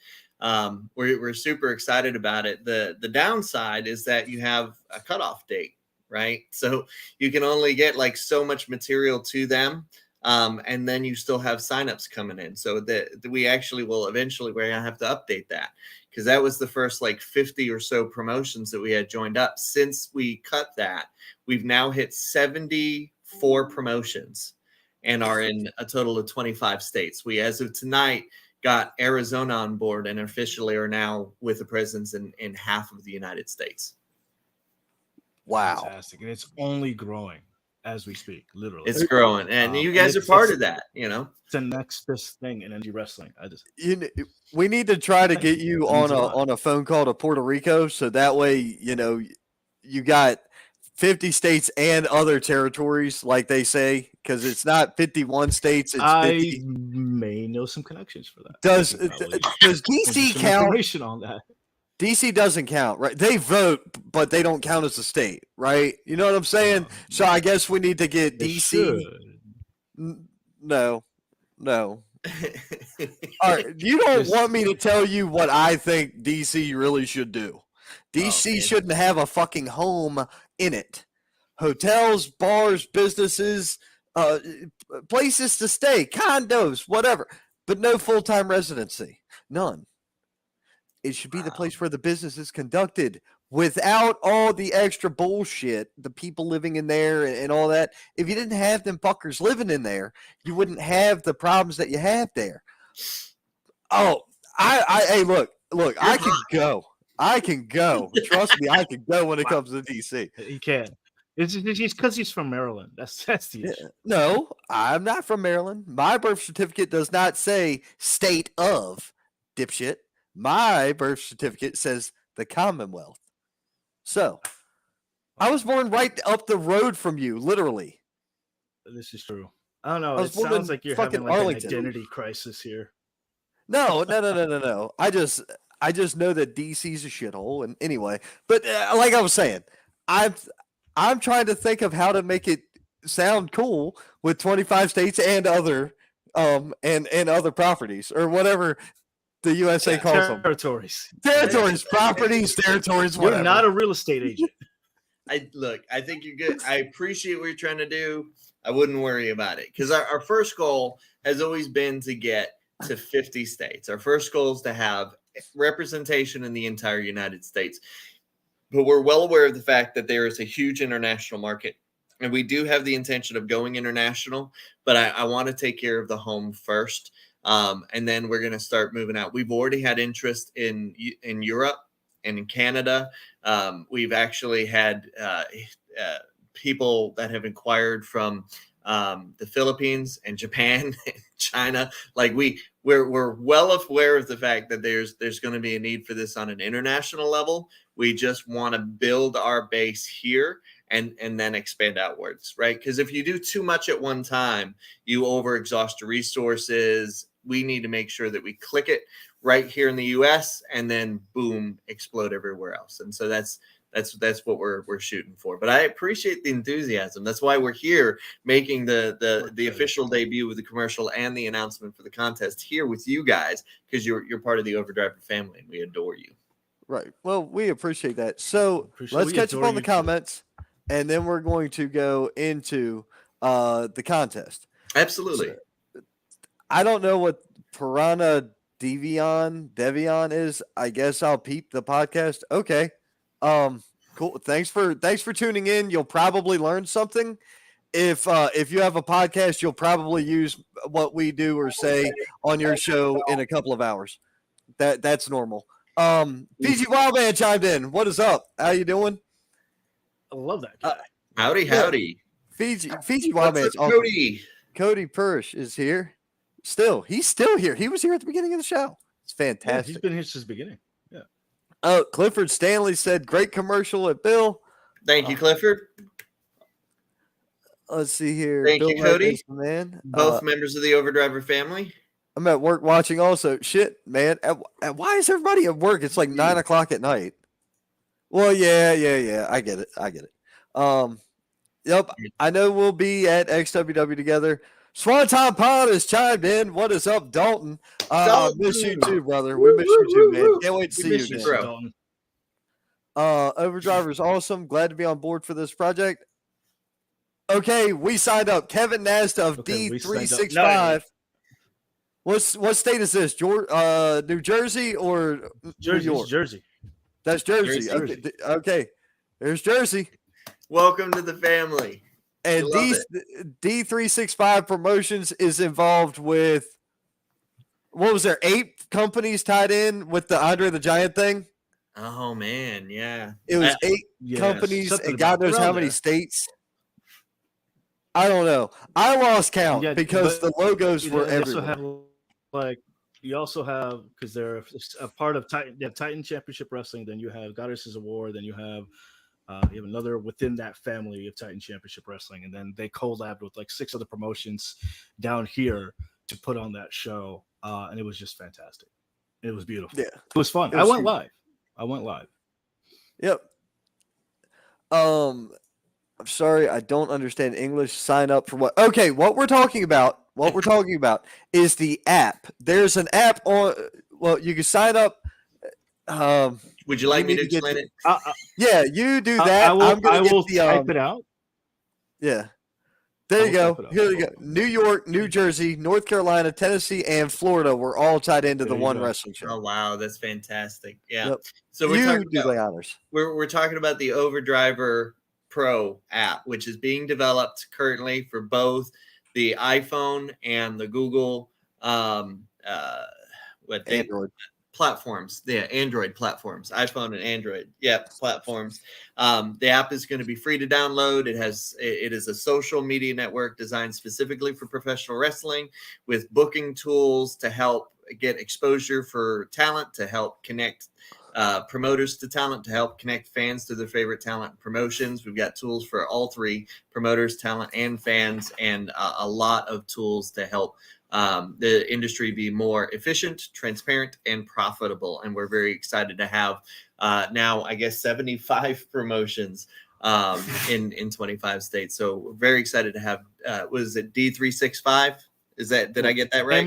We're super excited about it. The downside is that you have a cutoff date, right? So you can only get like so much material to them. And then you still have signups coming in. So that we actually will eventually, we're going to have to update that, because that was the first like 50 or so promotions that we had joined up. Since we cut that, we've now hit 74 promotions and are in a total of 25 states. We, as of tonight, got Arizona on board and officially are now with a presence in half of the United States. Wow. Fantastic. And it's only growing as we speak, literally. It's growing, and you guys are part of that, you know. It's the next best thing in indie wrestling. We need to try to get you on a phone call to Puerto Rico, so that way, you know, you got 50 states and other territories, like they say, because it's not 51 states. It's 50. I may know some connections for that. Does DC count? Information on that. DC doesn't count, right? They vote, but they don't count as a state, right? You know what I'm saying? So I guess we need to get DC. No. All right, you don't want me to tell you what I think DC really should do. DC shouldn't have a fucking home in it. Hotels, bars, businesses, places to stay, condos, whatever, but no full-time residency. None. It should be the place where the business is conducted without all the extra bullshit, the people living in there and all that. If you didn't have them fuckers living in there, you wouldn't have the problems that you have there. Oh, hey, look, I can go. Trust me, I can go when it comes to DC. He can. It's because he's from Maryland. That's the issue. No, I'm not from Maryland. My birth certificate does not say state of, dipshit. My birth certificate says the Commonwealth. So, I was born right up the road from you, literally. This is true. I don't know. It sounds like you're having like an identity crisis here. No. I just know that DC's a shithole. And anyway, but like I was saying, I'm trying to think of how to make it sound cool with 25 states and other and other properties or whatever the USA calls them. Territories, properties, territories, whatever. You're not a real estate agent. I think you're good. I appreciate what you're trying to do. I wouldn't worry about it, because our first goal has always been to get to 50 states. Our first goal is to have representation in the entire United States. But we're well aware of the fact that there is a huge international market. And we do have the intention of going international, but I want to take care of the home first. And then we're going to start moving out. We've already had interest in Europe and in Canada. We've actually had people that have inquired from the Philippines and Japan and China. Like we're well aware of the fact that there's going to be a need for this on an international level. We just want to build our base here and then expand outwards, right? Because if you do too much at one time, you overexhaust your resources. We need to make sure that we click it right here in the US and then boom, explode everywhere else. And so that's what we're shooting for. But I appreciate the enthusiasm. That's why we're here making the official debut with the commercial and the announcement for the contest here with you guys, because you're part of the Overdriver family and we adore you. Right. Well, we appreciate that. So Appreciate let's we catch up adore on the you too. comments, and then we're going to go into the contest. Absolutely. So, I don't know what Piranha Devion is. I guess I'll peep the podcast. Okay. Cool. Thanks for tuning in. You'll probably learn something. If you have a podcast, you'll probably use what we do or say on your show in a couple of hours. That's normal. Fiji Wildman chimed in. What is up? How you doing? I love that guy. Howdy, yeah. howdy. Fiji What's Wildman's up, awesome. Cody? Cody Pursh is here. He's still here. He was here at the beginning of the show. It's Yeah, fantastic. he's been here since the beginning. Clifford Stanley said, great commercial at Bill. Thank you, Clifford. Let's see here. Thank Bill you, Cody. Wright, man. Both members of the Overdriver family. I'm at work watching also. Shit, man. Why is everybody at work? It's like 9 o'clock at night. Well, yeah. I get it. Yep. I know we'll be at XWW together. Swanton Pond has chimed in. What is up, Dalton? I miss you too, brother. We miss you too, man. Can't wait to see you miss you, again. bro. Dalton. Overdriver is awesome. Glad to be on board for this project. Okay, we signed up. Kevin Nasta of Okay, we signed up. D365. What state is this? New Jersey or Jersey, New it's York? Jersey. That's Jersey. Jersey. Okay. There's Jersey. Welcome to the family. And Love D365 Promotions is involved with, what was there, 8 companies tied in with the Andre the Giant thing? Oh man, yeah. It was 8 Yeah, companies something and God about- knows around how many there. states. I don't know. I lost count Yeah, because but, the logos you know, were they also everywhere. have you also have, because they're a part of Titan. They have Titan Championship Wrestling. Then you have Goddesses of War. Then you have another within that family of Titan Championship Wrestling. And then they collabed with like 6 other promotions down here to put on that show. And it was just fantastic. It was beautiful. Yeah. It was fun. It was huge. I went live. Yep. I'm sorry, I don't understand English. Sign up for what? Okay, what we're talking about is the app. There's an app on. Well, you can sign up. Would you like me need to to get explain the- it? Yeah, you do that. I will, I'm gonna I get will the type it out. Yeah. There you will go. type it out. Here you go. New York, New Jersey, North Carolina, Tennessee, and Florida were all tied into the There you one go. wrestling show. Oh wow, that's fantastic. Yeah. Yep. So we're You talking do about, the honors. we're talking about the Overdriver Pro app, which is being developed currently for both the iPhone and the Google Android. platforms, Android platforms, iPhone and Android, platforms. The app is going to be free to download. It is a social media network designed specifically for professional wrestling, with booking tools to help get exposure for talent, to help connect promoters to talent, to help connect fans to their favorite talent promotions. We've got tools for all 3: promoters, talent, and fans, and a lot of tools to help the industry be more efficient, transparent, and profitable. And we're very excited to have now, I guess, 75 promotions in 25 states. So we're very excited to have, was it D365? Did I get that right?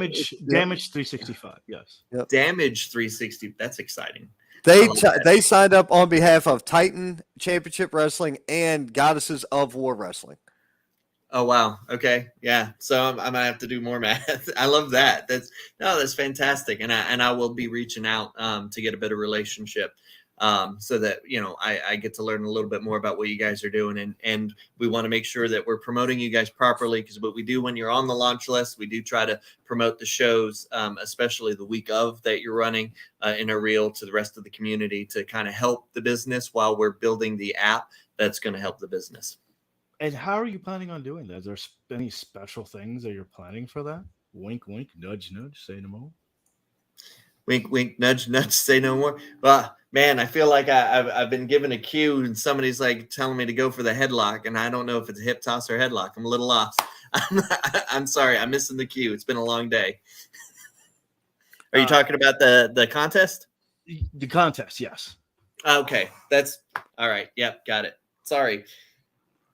Damage 365. Yes. Damage 360. That's exciting. They signed up on behalf of Titan Championship Wrestling and Goddesses of War Wrestling. Oh wow. Okay. Yeah. So I'm gonna have to do more math. I love that. That's fantastic. And I will be reaching out to get a better relationship so that I get to learn a little bit more about what you guys are doing, and we want to make sure that we're promoting you guys properly, because what we do when you're on the launch list, we do try to promote the shows, especially the week of that you're running in a reel, to the rest of the community, to kind of help the business while we're building the app that's going to help the business. And how are you planning on doing that? Is there any special things that you're planning for that? Wink, wink, nudge, nudge, say no more. Wink, wink, nudge, nudge, say no more. Well, man, I feel like I've been given a cue and somebody's like telling me to go for the headlock, and I don't know if it's a hip toss or headlock. I'm a little lost. I'm sorry. I'm missing the cue. It's been a long day. Are you talking about the contest? The contest, yes. Okay. That's all right. Yep. Got it. Sorry.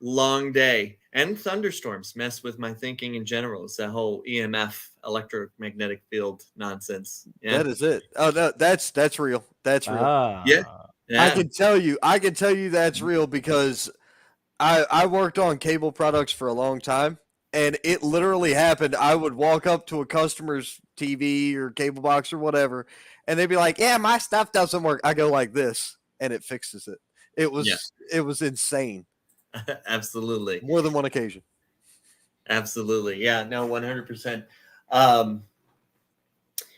Long day. And thunderstorms mess with my thinking in general. It's that whole EMF, electromagnetic field nonsense. Yeah. That is it. Oh no, that's real. That's real. Yeah. I can tell you that's real because I worked on cable products for a long time, and it literally happened. I would walk up to a customer's TV or cable box or whatever, and they'd be like, "Yeah, my stuff doesn't work." I go like this, and it fixes it. It was insane. Absolutely. More than one occasion. Absolutely. Yeah, no, 100%.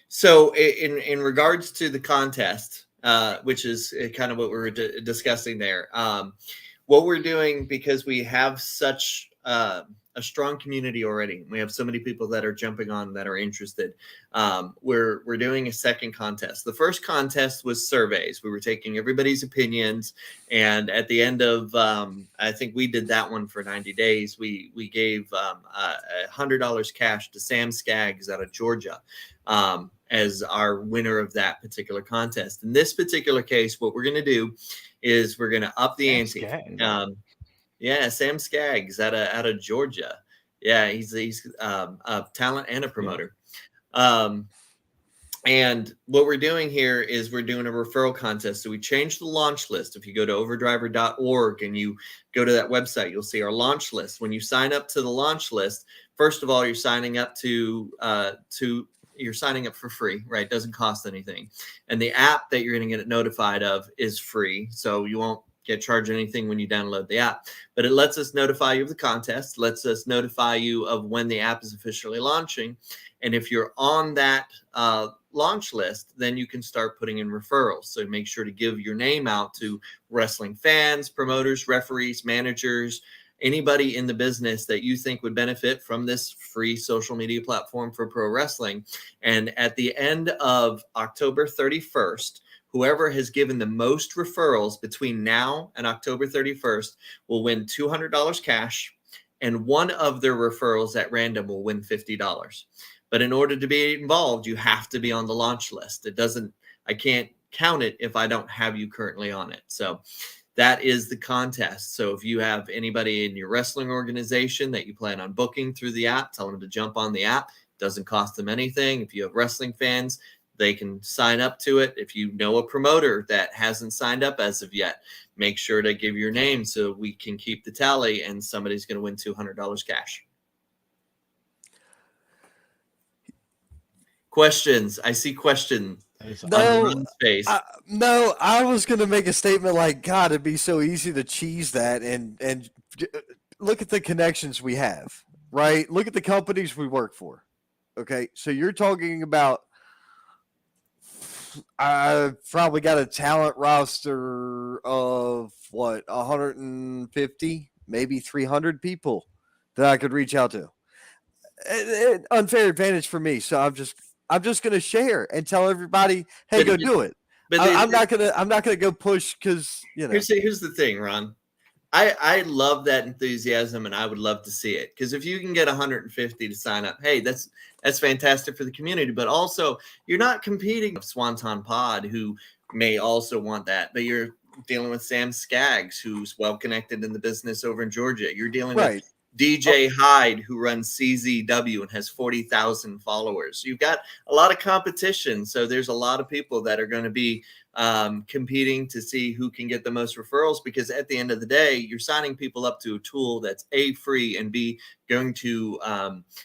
So in regards to the contest, which is kind of what we were discussing there, what we're doing, because we have such a strong community already, we have so many people that are jumping on that are interested. We're doing a second contest. The first contest was surveys. We were taking everybody's opinions, and at the end of I think we did that one for 90 days. We gave $100 cash to Sam Skaggs out of Georgia as our winner of that particular contest. In this particular case, what we're going to do is we're going to up the ante. Yeah, Sam Skaggs out of Georgia. Yeah, he's a talent and a promoter. And what we're doing here is we're doing a referral contest. So we changed the launch list. If you go to overdriver.org and you go to that website, you'll see our launch list. When you sign up to the launch list, first of all, you're signing up you're signing up for free, right? It doesn't cost anything. And the app that you're going to get notified of is free. So you won't get charged anything when you download the app, but it lets us notify you of the contest, lets us notify you of when the app is officially launching. And if you're on that launch list, then you can start putting in referrals. So make sure to give your name out to wrestling fans, promoters, referees, managers, anybody in the business that you think would benefit from this free social media platform for pro wrestling. And at the end of October 31st, whoever has given the most referrals between now and October 31st will win $200 cash, and one of their referrals at random will win $50. But in order to be involved, you have to be on the launch list. I can't count it if I don't have you currently on it. So that is the contest. So if you have anybody in your wrestling organization that you plan on booking through the app, tell them to jump on the app. It doesn't cost them anything. If you have wrestling fans, they can sign up to it. If you know a promoter that hasn't signed up as of yet, make sure to give your name so we can keep the tally, and somebody's going to win $200 cash. Questions? I see questions. No, I was going to make a statement like, God, it'd be so easy to cheese that and look at the connections we have, right? Look at the companies we work for. Okay, so you're talking about I've probably got a talent roster of 150, maybe 300 people that I could reach out to. Unfair advantage for me, so I'm just going to share and tell everybody, hey, go do it. But I'm not gonna go push because Here's the thing, Ron. I love that enthusiasm, and I would love to see it, because if you can get 150 to sign up, hey, that's fantastic for the community. But also, you're not competing with Swanton Pod, who may also want that, but you're dealing with Sam Skaggs, who's well connected in the business over in Georgia. You're dealing with DJ Hyde, who runs CZW and has 40,000 followers. You've got a lot of competition, so there's a lot of people that are going to be competing to see who can get the most referrals, because at the end of the day, you're signing people up to a tool that's A, free, and B, going to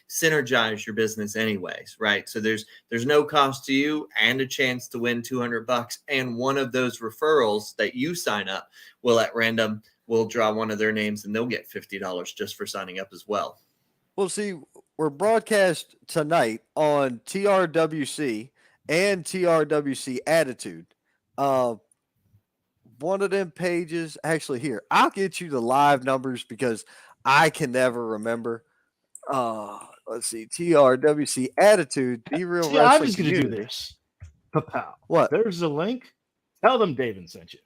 synergize your business anyways, right? So there's no cost to you, and a chance to win $200, and one of those referrals that you sign up will at random will draw one of their names, and they'll get $50 just for signing up as well. Well, see, we're broadcast tonight on TRWC and TRWC Attitude. One of them pages, actually, here, I'll get you the live numbers because I can never remember. Let's see, TRWC Attitude, the real wrestling. I'm just going to do this. Pow. What? There's a link. Tell them David sent you.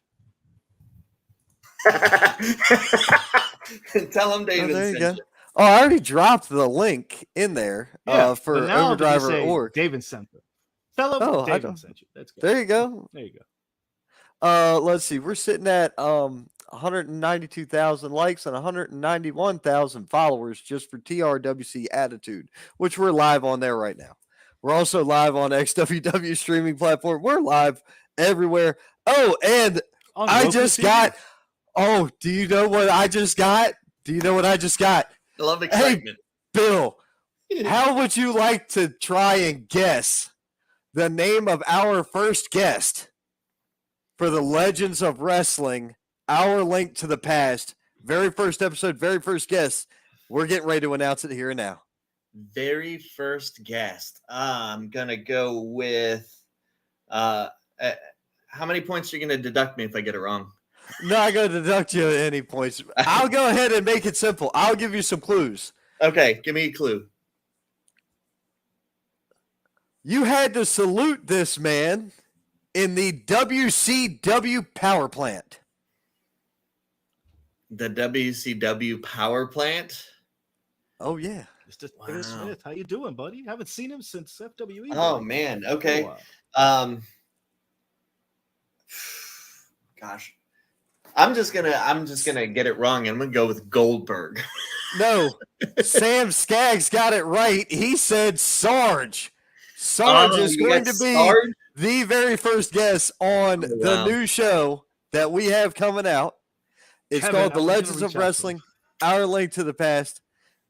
Tell them David sent you. Oh, I already dropped the link in there for Overdriver.org. David sent them. Tell them David sent you. That's good. There you go. There you go. Let's see. We're sitting at 192,000 likes and 191,000 followers just for TRWC Attitude, which we're live on there right now. We're also live on XWW streaming platform. We're live everywhere. Oh, and On I Roku just TV? got. Oh, do you know what I just got? Do you know what I just got? I love excitement. Bill, how would you like to try and guess the name of our first guest for the Legends of Wrestling, Our Link to the Past? Very first episode, very first guest. We're getting ready to announce it here and now. Very first guest. I'm going to go with how many points are you going to deduct me if I get it wrong? Not going to deduct you any points. I'll go ahead and make it simple. I'll give you some clues. Okay, give me a clue. You had to salute this man in the WCW power plant. The WCW power plant? Oh, yeah. Mr. Taylor Smith, how you doing, buddy? Haven't seen him since FWE. Oh, buddy. man. Okay. Oh, Gosh. I'm just gonna get it wrong. I'm gonna go with Goldberg. No, Sam Skaggs got it right. He said Sarge. Sarge is you going got to be Sarge? the very first guest on the new show that we have coming out. It's Kevin, called The I want you to Legends of reach out to Wrestling, Our Link to the Past.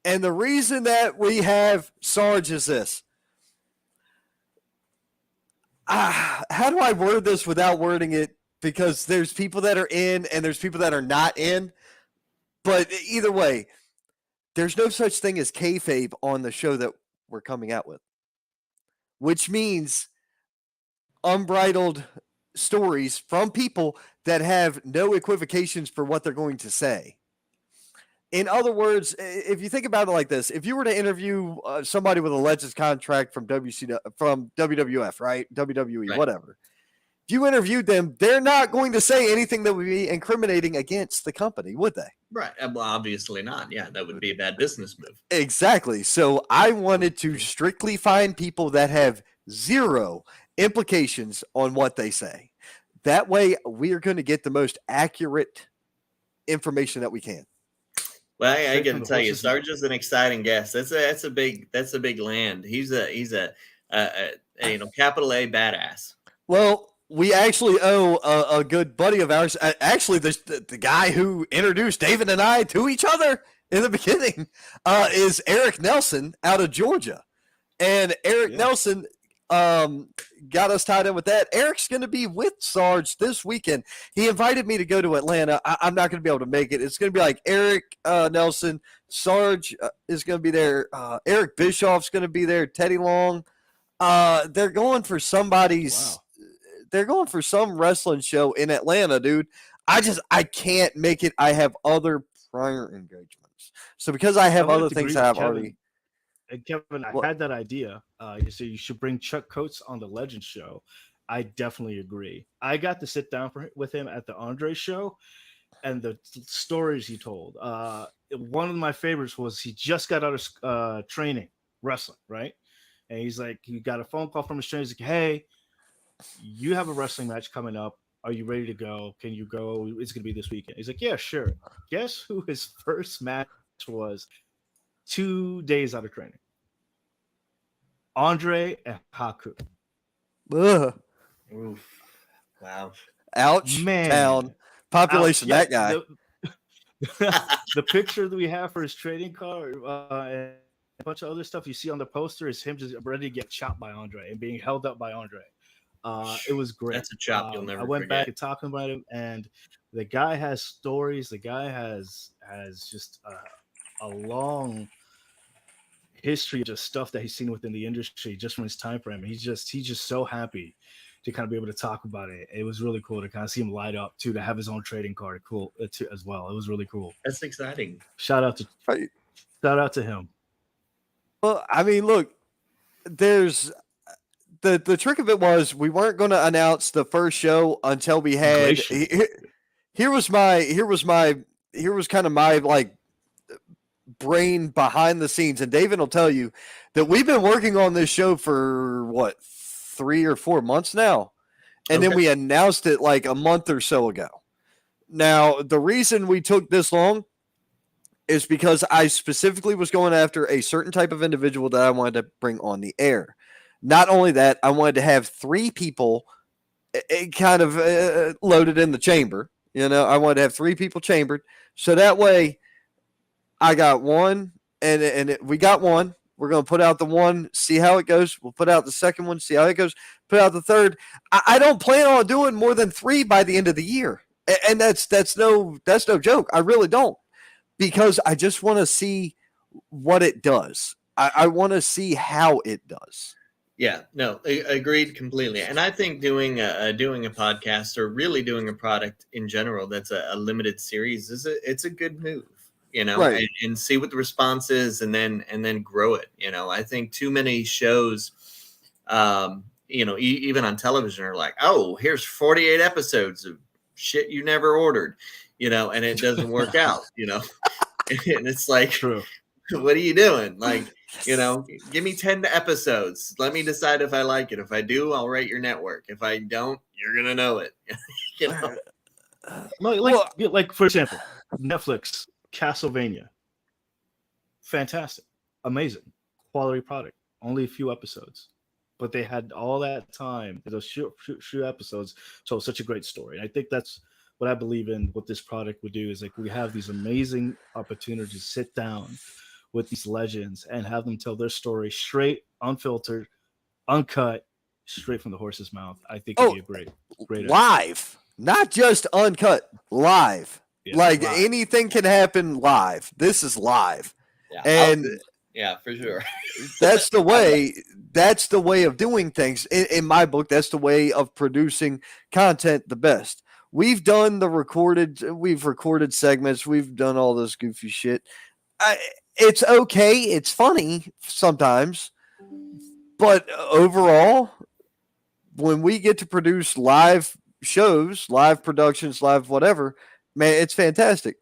And the reason that we have Sarge is this. How do I word this without wording it? Because there's people that are in and there's people that are not in. But either way, there's no such thing as kayfabe on the show that we're coming out with, which means unbridled stories from people that have no equivocations for what they're going to say. In other words, if you think about it like this, if you were to interview somebody with a Legends contract from WWF, right? WWE, Right. whatever. If you interviewed them, they're not going to say anything that would be incriminating against the company, would they? Right. Well, obviously not. Yeah, that would be a bad business move. Exactly. So I wanted to strictly find people that have zero implications on what they say. That way, we are going to get the most accurate information that we can. Well, I Straight got from to the tell you, horse's Sarge is an exciting guest. That's a big land. He's a capital A badass. Well, we actually owe a good buddy of ours, actually the guy who introduced David and I to each other in the beginning, is Eric Nelson out of Georgia. And Eric Nelson got us tied in with that. Eric's going to be with Sarge this weekend. He invited me to go to Atlanta. I'm not going to be able to make it. It's going to be like Eric Nelson, Sarge is going to be there. Eric Bischoff's going to be there. Teddy Long. They're going for somebody's. wow. They're going for some wrestling show in Atlanta, dude. I can't make it. I have other prior engagements. So because I have I would other to things agree that with I've already. And Kevin, I What? had that idea. You said you should bring Chuck Coates on the Legend show. I definitely agree. I got to sit down with him at the Andre show, and the stories he told. One of my favorites was he just got out of training wrestling, right? And he's like, he got a phone call from his trainer. He's like, hey, you have a wrestling match coming up. Are you ready to go? Can you go? It's going to be this weekend. He's like, yeah, sure. Guess who his first match was 2 days out of training? Andre and Haku. Ugh. Oof. Wow. Ouch. Man. Town. Population, Yeah, that guy. The picture that we have for his trading card and a bunch of other stuff you see on the poster is him just ready to get chopped by Andre and being held up by Andre. It was great. That's a chop you'll never I went forget. back and talking about him, and the guy has stories. The guy has just a long history of just stuff that he's seen within the industry just from his time frame. He's just so happy to kind of be able to talk about it. It was really cool to kind of see him light up too, to have his own trading card cool too, as well. It was really cool. That's exciting. Shout out to him. Well, I mean, look, there's the trick of it was we weren't going to announce the first show until we had. Here was kind of my like brain behind the scenes, and David will tell you that we've been working on this show for what 3 or 4 months now, and then we announced it like a month or so ago. Now, the reason we took this long is because I specifically was going after a certain type of individual that I wanted to bring on the air. Not only that, I wanted to have 3 people kind of loaded in the chamber. I wanted to have 3 people chambered. So that way I got one and we got one. We're going to put out the one, see how it goes. We'll put out the second one, see how it goes. Put out the third. I don't plan on doing more than 3 by the end of the year. And that's no joke. I really don't, because I just want to see what it does. I want to see how it does. Yeah, no, agreed completely. And I think doing a podcast, or really doing a product in general that's a limited series, it's a good move, Right. and see what the response is, and then grow it. I think too many shows, even on television, are like, oh, here's 48 episodes of shit you never ordered, and it doesn't work out, and it's like, True. what are you doing? Like, give me 10 episodes. Let me decide if I like it. If I do, I'll rate your network. If I don't, you're going to know it. Like, for example, Netflix, Castlevania. Fantastic. Amazing. Quality product. Only a few episodes. But they had all that time, those short episodes, so such a great story. And I think that's what I believe in, what this product would do, is like, we have these amazing opportunities to sit down with these legends and have them tell their story straight, unfiltered, uncut, straight from the horse's mouth. I think it'd be a great live, not just uncut, live. Yeah, live. Anything can happen live. This is live. Yeah, and yeah, for sure. That's the way. That's the way of doing things. In my book, that's the way of producing content the best. We've recorded segments. We've done all this goofy shit. It's okay. It's funny sometimes. But overall, when we get to produce live shows, live productions, live whatever, man, it's fantastic.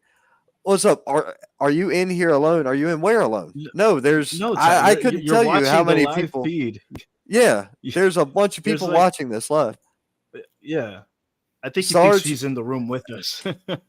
What's up? Are you in here alone? Are you in where alone? No, there's. No, I couldn't tell you how many people. Feed. Yeah, there's a bunch of people watching this live. Yeah, I think Sarge, he's in the room with us.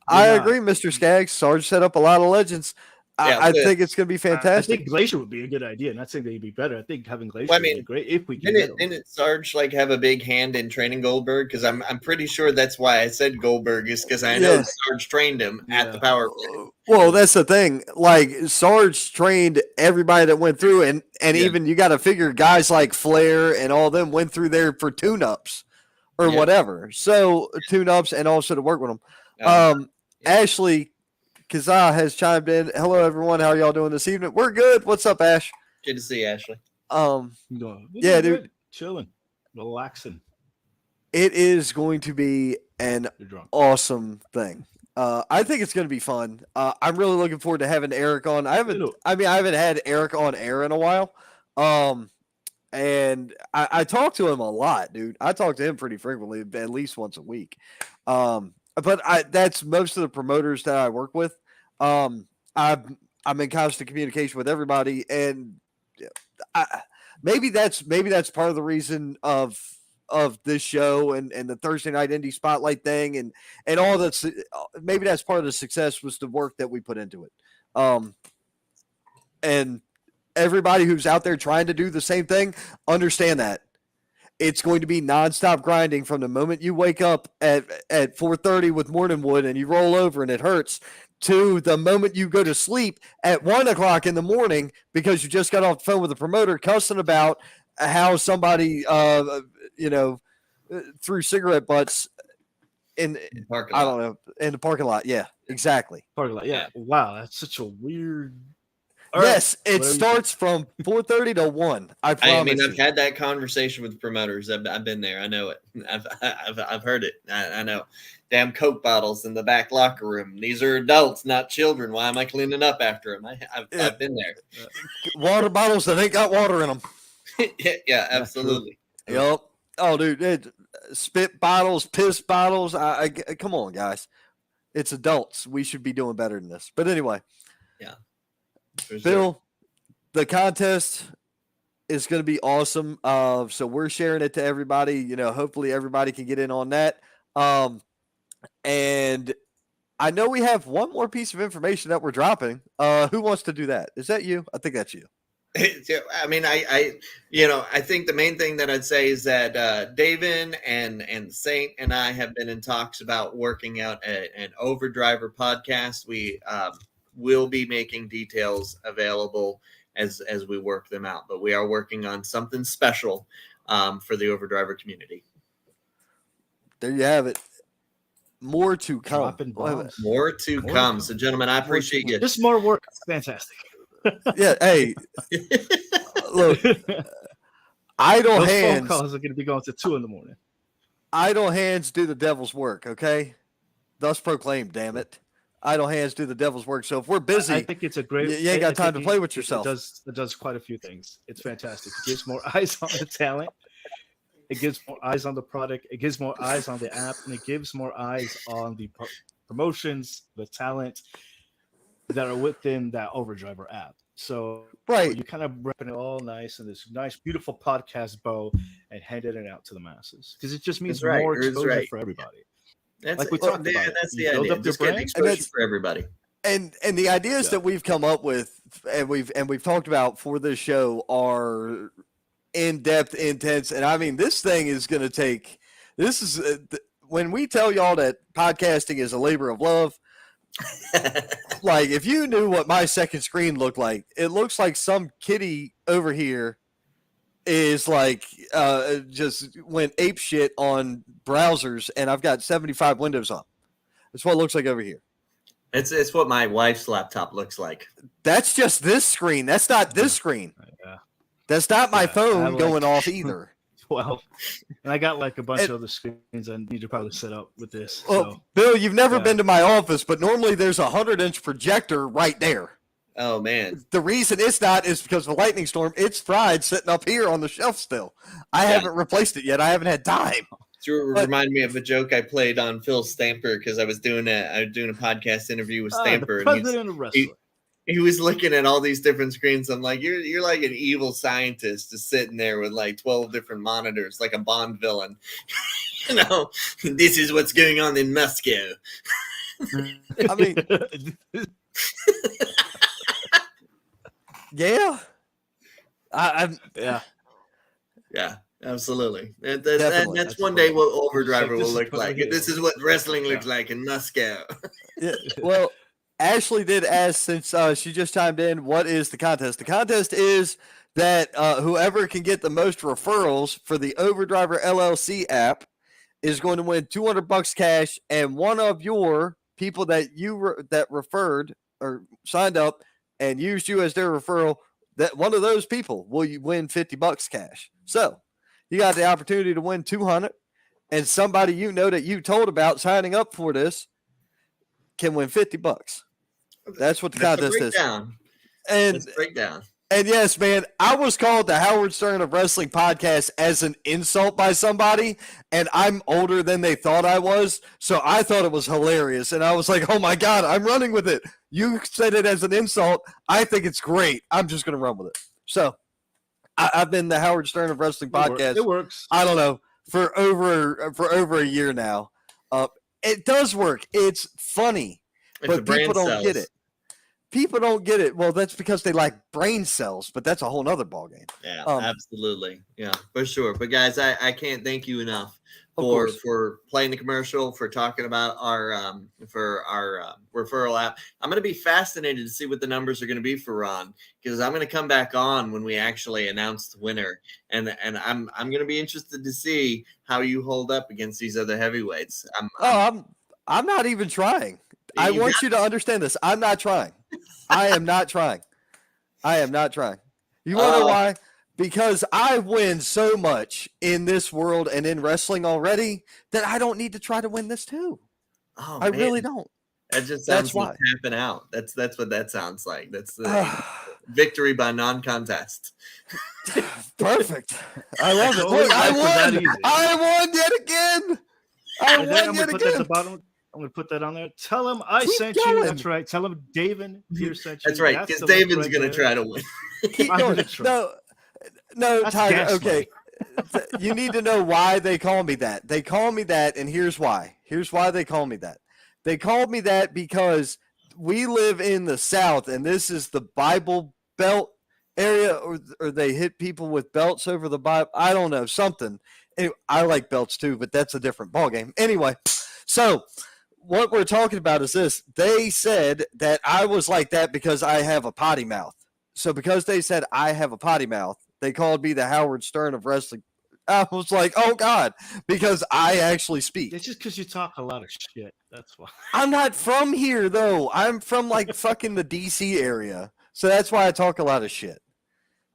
I agree, Mr. Skaggs. Sarge set up a lot of legends. I think it's going to be fantastic. I think Glacier would be a good idea. Not saying that he'd be better. I think having Glacier would be great if we can. Didn't Sarge have a big hand in training Goldberg? Because I'm pretty sure that's why I said Goldberg, is because I know Sarge trained him at the Power Pit. Well, that's the thing. Like, Sarge trained everybody that went through, and even you got to figure guys like Flair and all them went through there for tune-ups or whatever. So tune-ups and also to work with them. Ashley Kazaa has chimed in. Hello, everyone. How are y'all doing this evening? We're good. What's up, Ash? Good to see you, Ashley. Yeah, dude. Chilling, relaxing. It is going to be an awesome thing. I think it's going to be fun. I'm really looking forward to having Eric on. I haven't had Eric on air in a while. And I talk to him a lot, dude. I talk to him pretty frequently, at least once a week. But that's most of the promoters that I work with. I'm in constant communication with everybody, and maybe that's part of the reason of this show and the Thursday Night Indie Spotlight thing and all that's. Maybe that's part of the success was the work that we put into it. And everybody who's out there trying to do the same thing, understand that. It's going to be nonstop grinding from the moment you wake up at 4:30 with morning wood and you roll over and it hurts, to the moment you go to sleep at 1 o'clock in the morning because you just got off the phone with the promoter cussing about how somebody, threw cigarette butts in the parking lot. Yeah, exactly. Parking lot. Yeah. Wow, that's such a weird. Yes, it starts from 4:30 to 1. I promise. I've had that conversation with promoters. I've been there. I know it. I've heard it. I know. Damn Coke bottles in the back locker room. These are adults, not children. Why am I cleaning up after them? I've been there. Water bottles that ain't got water in them. Yeah, absolutely. Yep. Oh, dude, spit bottles, piss bottles. I come on, guys. It's adults. We should be doing better than this. But anyway. Yeah. Bill, the contest is going to be awesome. So we're sharing it to everybody. Hopefully everybody can get in on that. And I know we have one more piece of information that we're dropping. Who wants to do that? Is that you? I think that's you. I mean, I think the main thing that I'd say is that Davin and Saint and I have been in talks about working out an Overdriver podcast. We will be making details available as we work them out, but we are working on something special for the Overdriver community. There you have it. More to come. More to come. So, gentlemen, I appreciate you. Just more work. Fantastic. Yeah. Hey, look, idle Those hands. phone calls are going to be going to 2 a.m. Idle hands do the devil's work. Okay, thus proclaimed. Damn it, idle hands do the devil's work. So if we're busy, I think it's a great. You ain't got time to play with yourself. It does quite a few things. It's fantastic. It gives more eyes on the talent. It gives more eyes on the product. It gives more eyes on the app, and it gives more eyes on the promotions, the talent that are within that Overdriver app. So right, you kind of wrapping it all nice in this nice, beautiful podcast bow and handing it out to the masses because it just means more exposure for everybody. That's like we talked about. That's the idea. Just get exposure for everybody. And the ideas that we've come up with and we've talked about for this show are in-depth, intense, and I mean this thing is going to take. This is when we tell y'all that podcasting is a labor of love. Like if you knew what my second screen looked like, it looks like some kitty over here is like just went ape shit on browsers, and I've got 75 windows up. That's what it looks like over here. It's what my wife's laptop looks like. That's just this screen. That's not this screen. Yeah. That's not my phone going off either. Well, and I got like a bunch of other screens I need to probably set up with this. Well, so. Bill, you've never been to my office, but normally there's a 100-inch projector right there. Oh, man. The reason it's not is because of the lightning storm. It's fried sitting up here on the shelf still. I haven't replaced it yet. I haven't had time. Remind me of a joke I played on Phil Stamper because I was doing a podcast interview with Stamper. The president of wrestling. He was looking at all these different screens. I'm like, you're like an evil scientist just sitting there with like 12 different monitors, like a Bond villain. You know, this is what's going on in Moscow. I mean, yeah. Yeah, absolutely. That's one day what Overdriver will look like. This is what wrestling looks like in Moscow. Yeah, well, Ashley did ask, since she just chimed in, what is the contest? The contest is that whoever can get the most referrals for the Overdriver LLC app is going to win $200 cash, and one of your people that that referred or signed up and used you as their referral, that one of those people will win $50 cash. So you got the opportunity to win 200, and somebody you know that you told about signing up for this can win $50. That's what the contest is. And breakdown. And yes, man, I was called the Howard Stern of Wrestling podcast as an insult by somebody, and I'm older than they thought I was, so I thought it was hilarious. And I was like, oh my God, I'm running with it. You said it as an insult. I think it's great. I'm just going to run with it. So I've been the Howard Stern of Wrestling podcast. It works. I don't know, for over a year now. It does work. It's funny, but people don't get it. People don't get it. Well, that's because they like brain cells, but that's a whole nother ballgame. Yeah, absolutely. Yeah, for sure. But guys, I can't thank you enough for playing the commercial, for talking about our referral app. I'm going to be fascinated to see what the numbers are going to be for Ron, because I'm going to come back on when we actually announce the winner, and I'm going to be interested to see how you hold up against these other heavyweights. I'm not even trying. I want you to understand this. I'm not trying. I am not trying. You want to know why? Because I win so much in this world and in wrestling already that I don't need to try to win this too. I really don't. That just sounds like tapping out. That's what that sounds like. That's the victory by non-contest. Perfect. I love it. Look, I won. I won yet again. I won yet again. I'm going to put that on there. Tell him I sent you. That's right. Tell him David here sent you. That's right, because David's going to try to win. Keep going. No, Tiger. Okay. You need to know why they call me that. They call me that, and here's why. Here's why they call me that. They called me that because we live in the South, and this is the Bible Belt area, or they hit people with belts over the Bible. I don't know, something. Anyway, I like belts too, but that's a different ballgame. Anyway, so what we're talking about is this. They said that I was like that because I have a potty mouth. So because they said I have a potty mouth, they called me the Howard Stern of wrestling. I was like, oh, God, because I actually speak. It's just because you talk a lot of shit. That's why. I'm not from here, though. I'm from, like, fucking the D.C. area. So that's why I talk a lot of shit.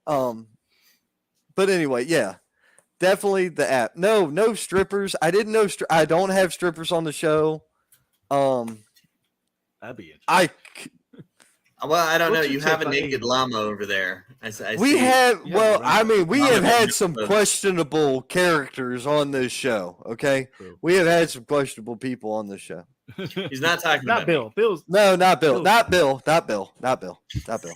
But anyway, yeah, definitely the app. No strippers. I didn't know. I don't have strippers on the show. That'd be interesting. Well, I don't know. What's your You have a take on naked Aiden? llama over there. We have, Yeah, well, right. I mean, we Llama have had never some was. questionable characters on this show, okay? True. We have had some questionable people on this show. He's not talking Not about Bill. me. Bill's No, not Bill. Bill. Not Bill. Not Bill. Not Bill. Not Bill.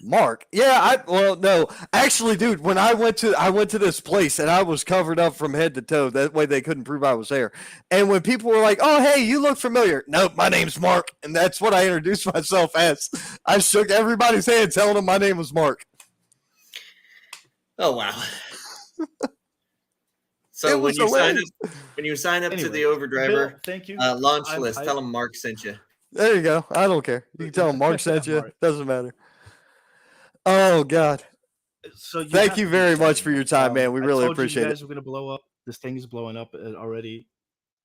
Mark. Yeah, no. Actually, dude, when I went to this place and I was covered up from head to toe. That way they couldn't prove I was there. And when people were like, "Oh, hey, you look familiar." Nope, my name's Mark. And that's what I introduced myself as. I shook everybody's hand telling them my name was Mark. Oh wow. It So was when hilarious. you sign up to Anyway, the Overdriver Bill, thank you. launch I- list, I- tell them Mark sent you. There you go. I don't care. You can tell them Mark sent you. Mark. Doesn't matter. Oh, God. So Thank have you to be very much excited. for your time, man. We I really told appreciate you it. guys were gonna blow up. This thing is blowing up already.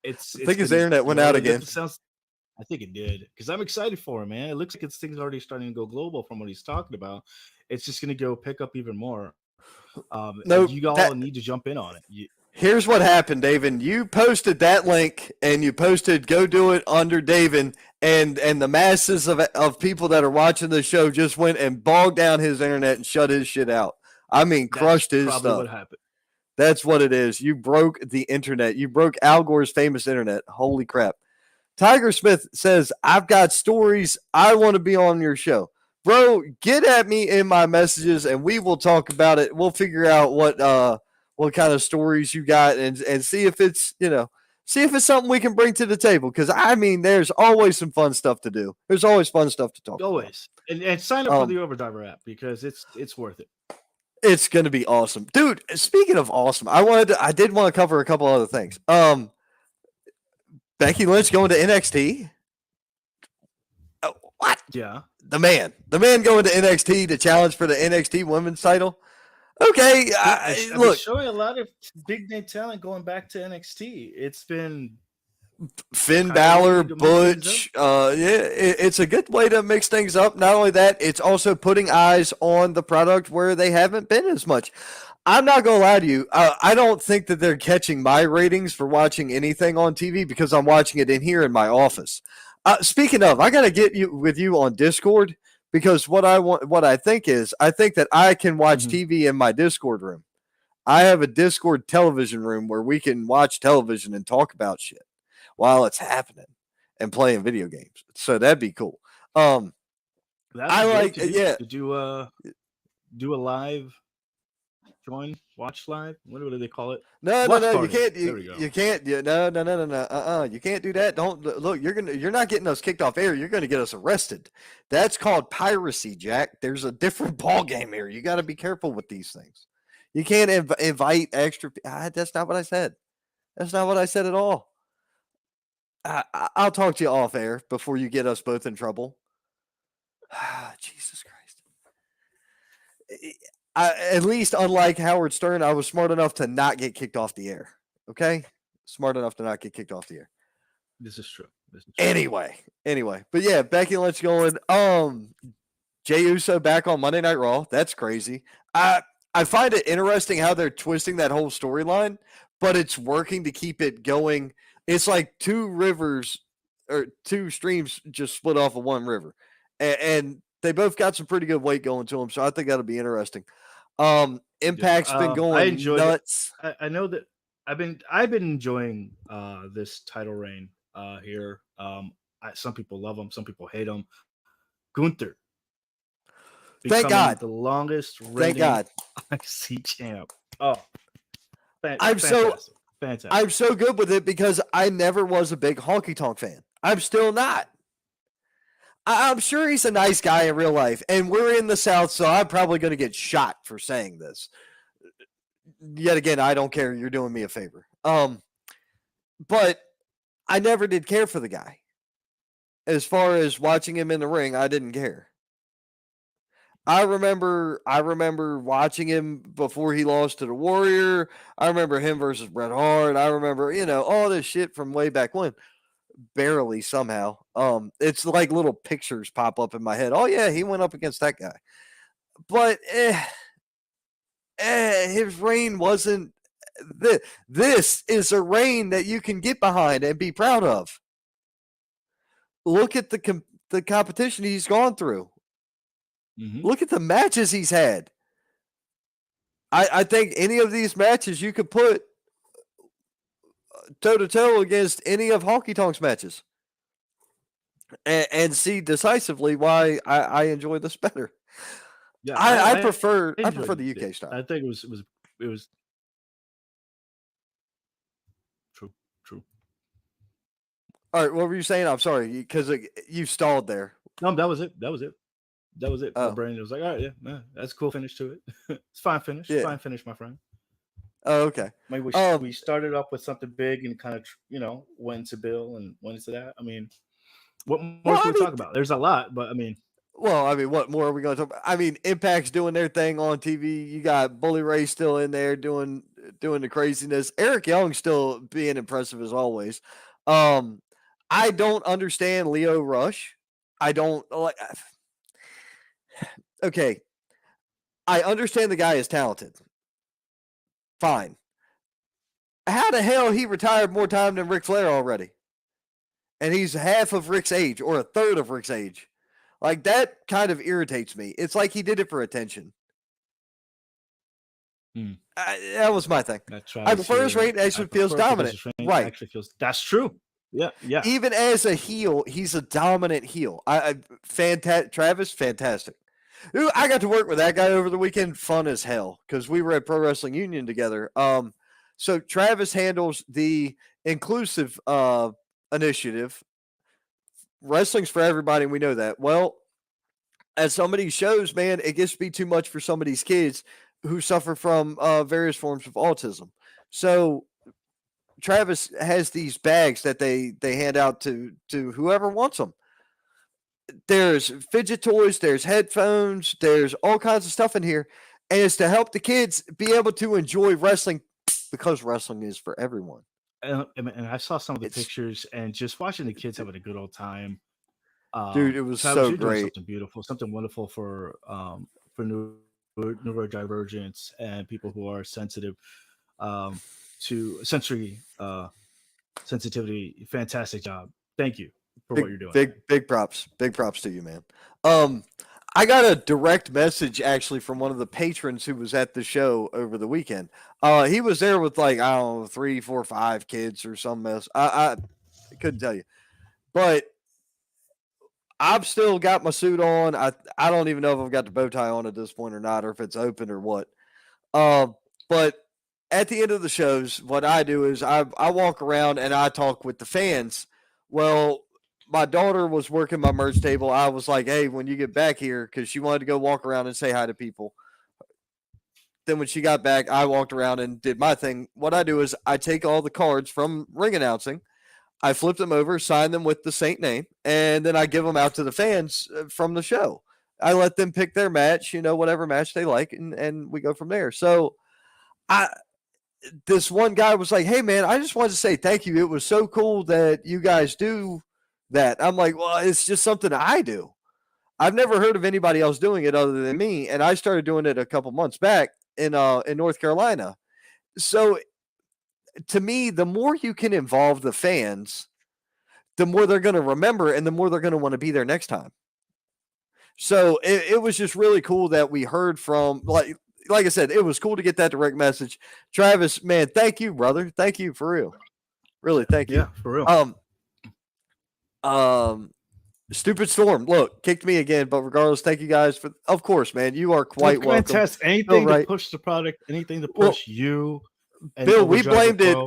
I think his internet went out again. I think it did because I'm excited for him, man. It looks like this thing's already starting to go global from what he's talking about. It's just gonna go pick up even more. No, you all need to jump in on it. Here's what happened, David. You posted that link and you posted "Go do it" under David, and the masses of people that are watching the show just went and bogged down his internet and shut his shit out. I mean, crushed his probably stuff. what happened. That's what it is. You broke the internet. You broke Al Gore's famous internet. Holy crap. Tiger Smith says, "I've got stories. I want to be on your show." Bro, get at me in my messages and we will talk about it. We'll figure out what kind of stories you got and see if it's, see if it's something we can bring to the table. Because, I mean, there's always some fun stuff to do. There's always fun stuff to talk about. Always. And sign up for the Overdriver app because it's worth it. It's going to be awesome. Dude, speaking of awesome, I did want to cover a couple other things. Becky Lynch going to NXT? What? Yeah. The man going to NXT to challenge for the NXT women's title. Okay, look, showing a lot of big name talent going back to NXT. It's been Finn Balor, Butch. It's a good way to mix things up. Not only that, it's also putting eyes on the product where they haven't been as much. I'm not going to lie to you. I don't think that they're catching my ratings for watching anything on TV because I'm watching it in here in my office. Speaking of, I got to get you with you on Discord because what I think that I can watch TV in my Discord room. I have a Discord television room where we can watch television and talk about shit while it's happening and playing video games. So that'd be cool. Did you do a live watch live? What do they call it? No, you can't. You can't. No. You can't do that. Don't look. You're not getting us kicked off air. You're going to get us arrested. That's called piracy, Jack. There's a different ball game here. You got to be careful with these things. You can't invite extra. That's not what I said. That's not what I said at all. I'll talk to you off air before you get us both in trouble. Jesus Christ. At least, unlike Howard Stern, I was smart enough to not get kicked off the air. Okay? Smart enough to not get kicked off the air. This is true. Anyway. But yeah, Becky Lynch going. Jey Uso back on Monday Night Raw. That's crazy. I find it interesting how they're twisting that whole storyline, but it's working to keep it going. It's like two rivers or two streams just split off of one river. And they both got some pretty good weight going to them, so I think that'll be interesting. Impact's been going nuts. I know that I've been enjoying this title reign here. Some people love him, some people hate him. Gunther, thank God, the longest reigning IC champ. Oh, fantastic. I'm so good with it because I never was a big honky tonk fan. I'm still not. I'm sure he's a nice guy in real life, and we're in the South, so I'm probably going to get shot for saying this. Yet again, I don't care. You're doing me a favor. But I never did care for the guy. As far as watching him in the ring, I didn't care. I remember watching him before he lost to the Warrior. I remember him versus Bret Hart. I remember, all this shit from way back when. Barely somehow. It's like little pictures pop up in my head. Oh yeah, he went up against that guy. But his reign wasn't. This is a reign that you can get behind and be proud of. Look at the competition he's gone through. Mm-hmm. Look at the matches he's had. I think any of these matches you could put toe-to-toe against any of Honky Tonk's matches and see decisively why I enjoy this better. Yeah, I prefer the UK style. I think it was true. All right, what were you saying? I'm sorry, because you stalled there. No, that was it. Oh. My brain was like, all right, yeah, that's a cool finish to it. It's fine finish. Yeah. Fine finish, my friend. Oh, okay. Maybe we started off with something big and kind of, went to Bill and went into that. I mean, what more can we talk about? There's a lot, but I mean. Well, I mean, what more are we going to talk about? I mean, Impact's doing their thing on TV. You got Bully Ray still in there doing the craziness. Eric Young still being impressive as always. I don't understand Leo Rush. I don't like. Okay, I understand the guy is talented. Fine. How the hell he retired more time than Ric Flair already? And he's half of Rick's age or a third of Rick's age. Like, that kind of irritates me. It's like he did it for attention. That was my thing. I prefer his reign actually feels dominant. Right. Actually feels, that's true. Yeah. Even as a heel, he's a dominant heel. Travis, fantastic. Ooh, I got to work with that guy over the weekend. Fun as hell because we were at Pro Wrestling Union together. So Travis handles the inclusive initiative. Wrestling's for everybody, and we know that. Well, at some of these shows, man, it gets to be too much for some of these kids who suffer from various forms of autism. So Travis has these bags that they hand out to whoever wants them. There's fidget toys, there's headphones, there's all kinds of stuff in here. And it's to help the kids be able to enjoy wrestling because wrestling is for everyone. And I saw some of the pictures and just watching the kids having a good old time. Dude, it was so great. Something beautiful, something wonderful for neurodivergents and people who are sensitive to sensory sensitivity. Fantastic job. Thank you for what you're doing. Big props to you, man. I got a direct message actually from one of the patrons who was at the show over the weekend. He was there with 3, 4, 5 kids or something else. I couldn't tell you, but I've still got my suit on. I don't even know if I've got the bow tie on at this point or not, or if it's open or what. But at the end of the shows, what I do is I walk around and I talk with the fans. Well, my daughter was working my merch table. I was like, hey, when you get back here, because she wanted to go walk around and say hi to people. Then when she got back, I walked around and did my thing. What I do is I take all the cards from ring announcing, I flip them over, sign them with the Saint name, and then I give them out to the fans from the show. I let them pick their match, whatever match they like, and we go from there. So this one guy was like, hey, man, I just wanted to say thank you. It was so cool that you guys do that. I'm like, well, it's just something I do. I've never heard of anybody else doing it other than me, and I started doing it a couple months back in North Carolina. So to me, the more you can involve the fans, the more they're going to remember and the more they're going to want to be there next time. So it was just really cool that we heard from, like I said, it was cool to get that direct message. Travis, man, thank you, brother. Thank you for real. Really, thank you. Yeah, for real. Stupid Storm, look, kicked me again, but regardless, thank you guys for, of course, man, you are quite welcome. Fantastic. Anything to push the product, anything to push you. Bill, we blamed it.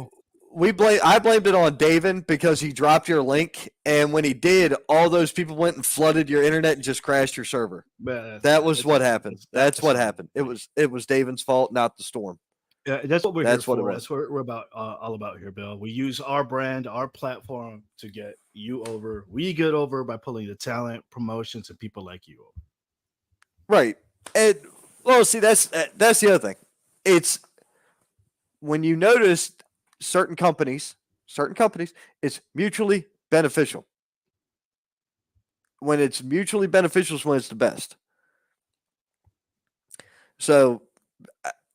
I blamed it on David because he dropped your link, and when he did, all those people went and flooded your internet and just crashed your server. That was what happened. That's what happened. It was David's fault, not the storm. Yeah, that's what we're That's here what it for. was. That's what we're about, all about here, Bill. We use our brand, our platform to get you over. We get over by pulling the talent, promotions, and people like you over. Right. And well, see, that's the other thing. It's when you notice certain companies, it's mutually beneficial. When it's mutually beneficial is when it's the best. So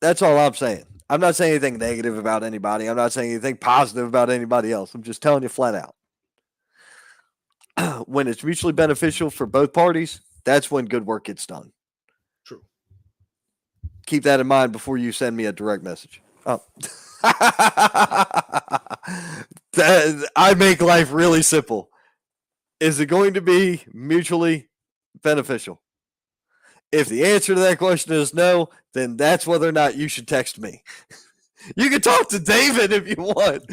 that's all I'm saying. I'm not saying anything negative about anybody. I'm not saying anything positive about anybody else. I'm just telling you flat out. When it's mutually beneficial for both parties, that's when good work gets done. True. Keep that in mind before you send me a direct message. Oh. I make life really simple. Is it going to be mutually beneficial? If the answer to that question is no, then that's whether or not you should text me. You can talk to David if you want.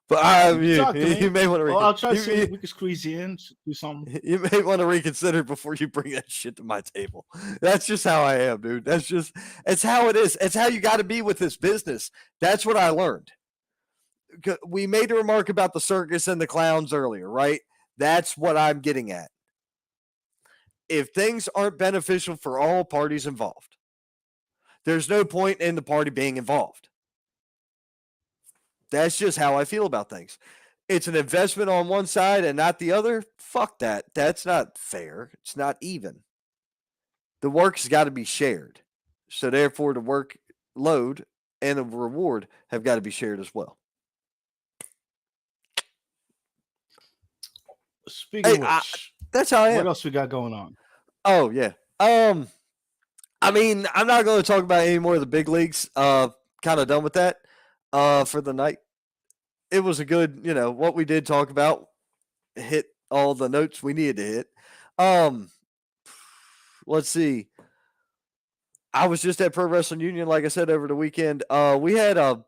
But you may want to. I'll try to see if we can squeeze you in, do something. You may want to reconsider before you bring that shit to my table. That's just how I am, dude. It's how it is. It's how you got to be with this business. That's what I learned. We made a remark about the circus and the clowns earlier, right? That's what I'm getting at. If things aren't beneficial for all parties involved, there's no point in the party being involved. That's just how I feel about things. It's an investment on one side and not the other. Fuck that. That's not fair. It's not even. The work's got to be shared. So therefore, the workload and the reward have got to be shared as well. Speaking of which, that's how I am. What else we got going on? Oh, yeah. I mean, I'm not going to talk about any more of the big leagues. Kind of done with that for the night. It was a good, what we did talk about hit all the notes we needed to hit. Let's see. I was just at Pro Wrestling Union, like I said, over the weekend. We had a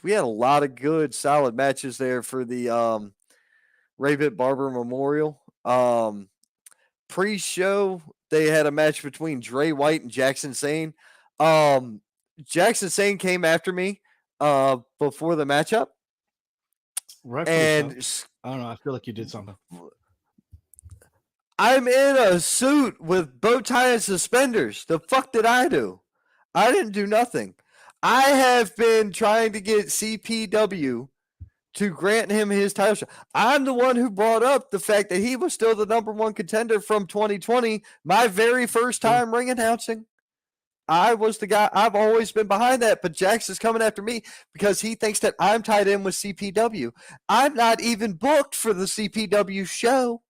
lot of good, solid matches there for the Rabbit Barber Memorial. Pre-show, they had a match between Dre White and Jackson Sane. Jackson Sane came after me before the matchup. And I don't know. I feel like you did something. I'm in a suit with bow tie and suspenders. The fuck did I do? I didn't do nothing. I have been trying to get CPW to grant him his title shot. I'm the one who brought up the fact that he was still the number one contender from 2020, my very first time ring announcing. I was the guy. I've always been behind that, but Jax is coming after me because he thinks that I'm tied in with CPW. I'm not even booked for the CPW show,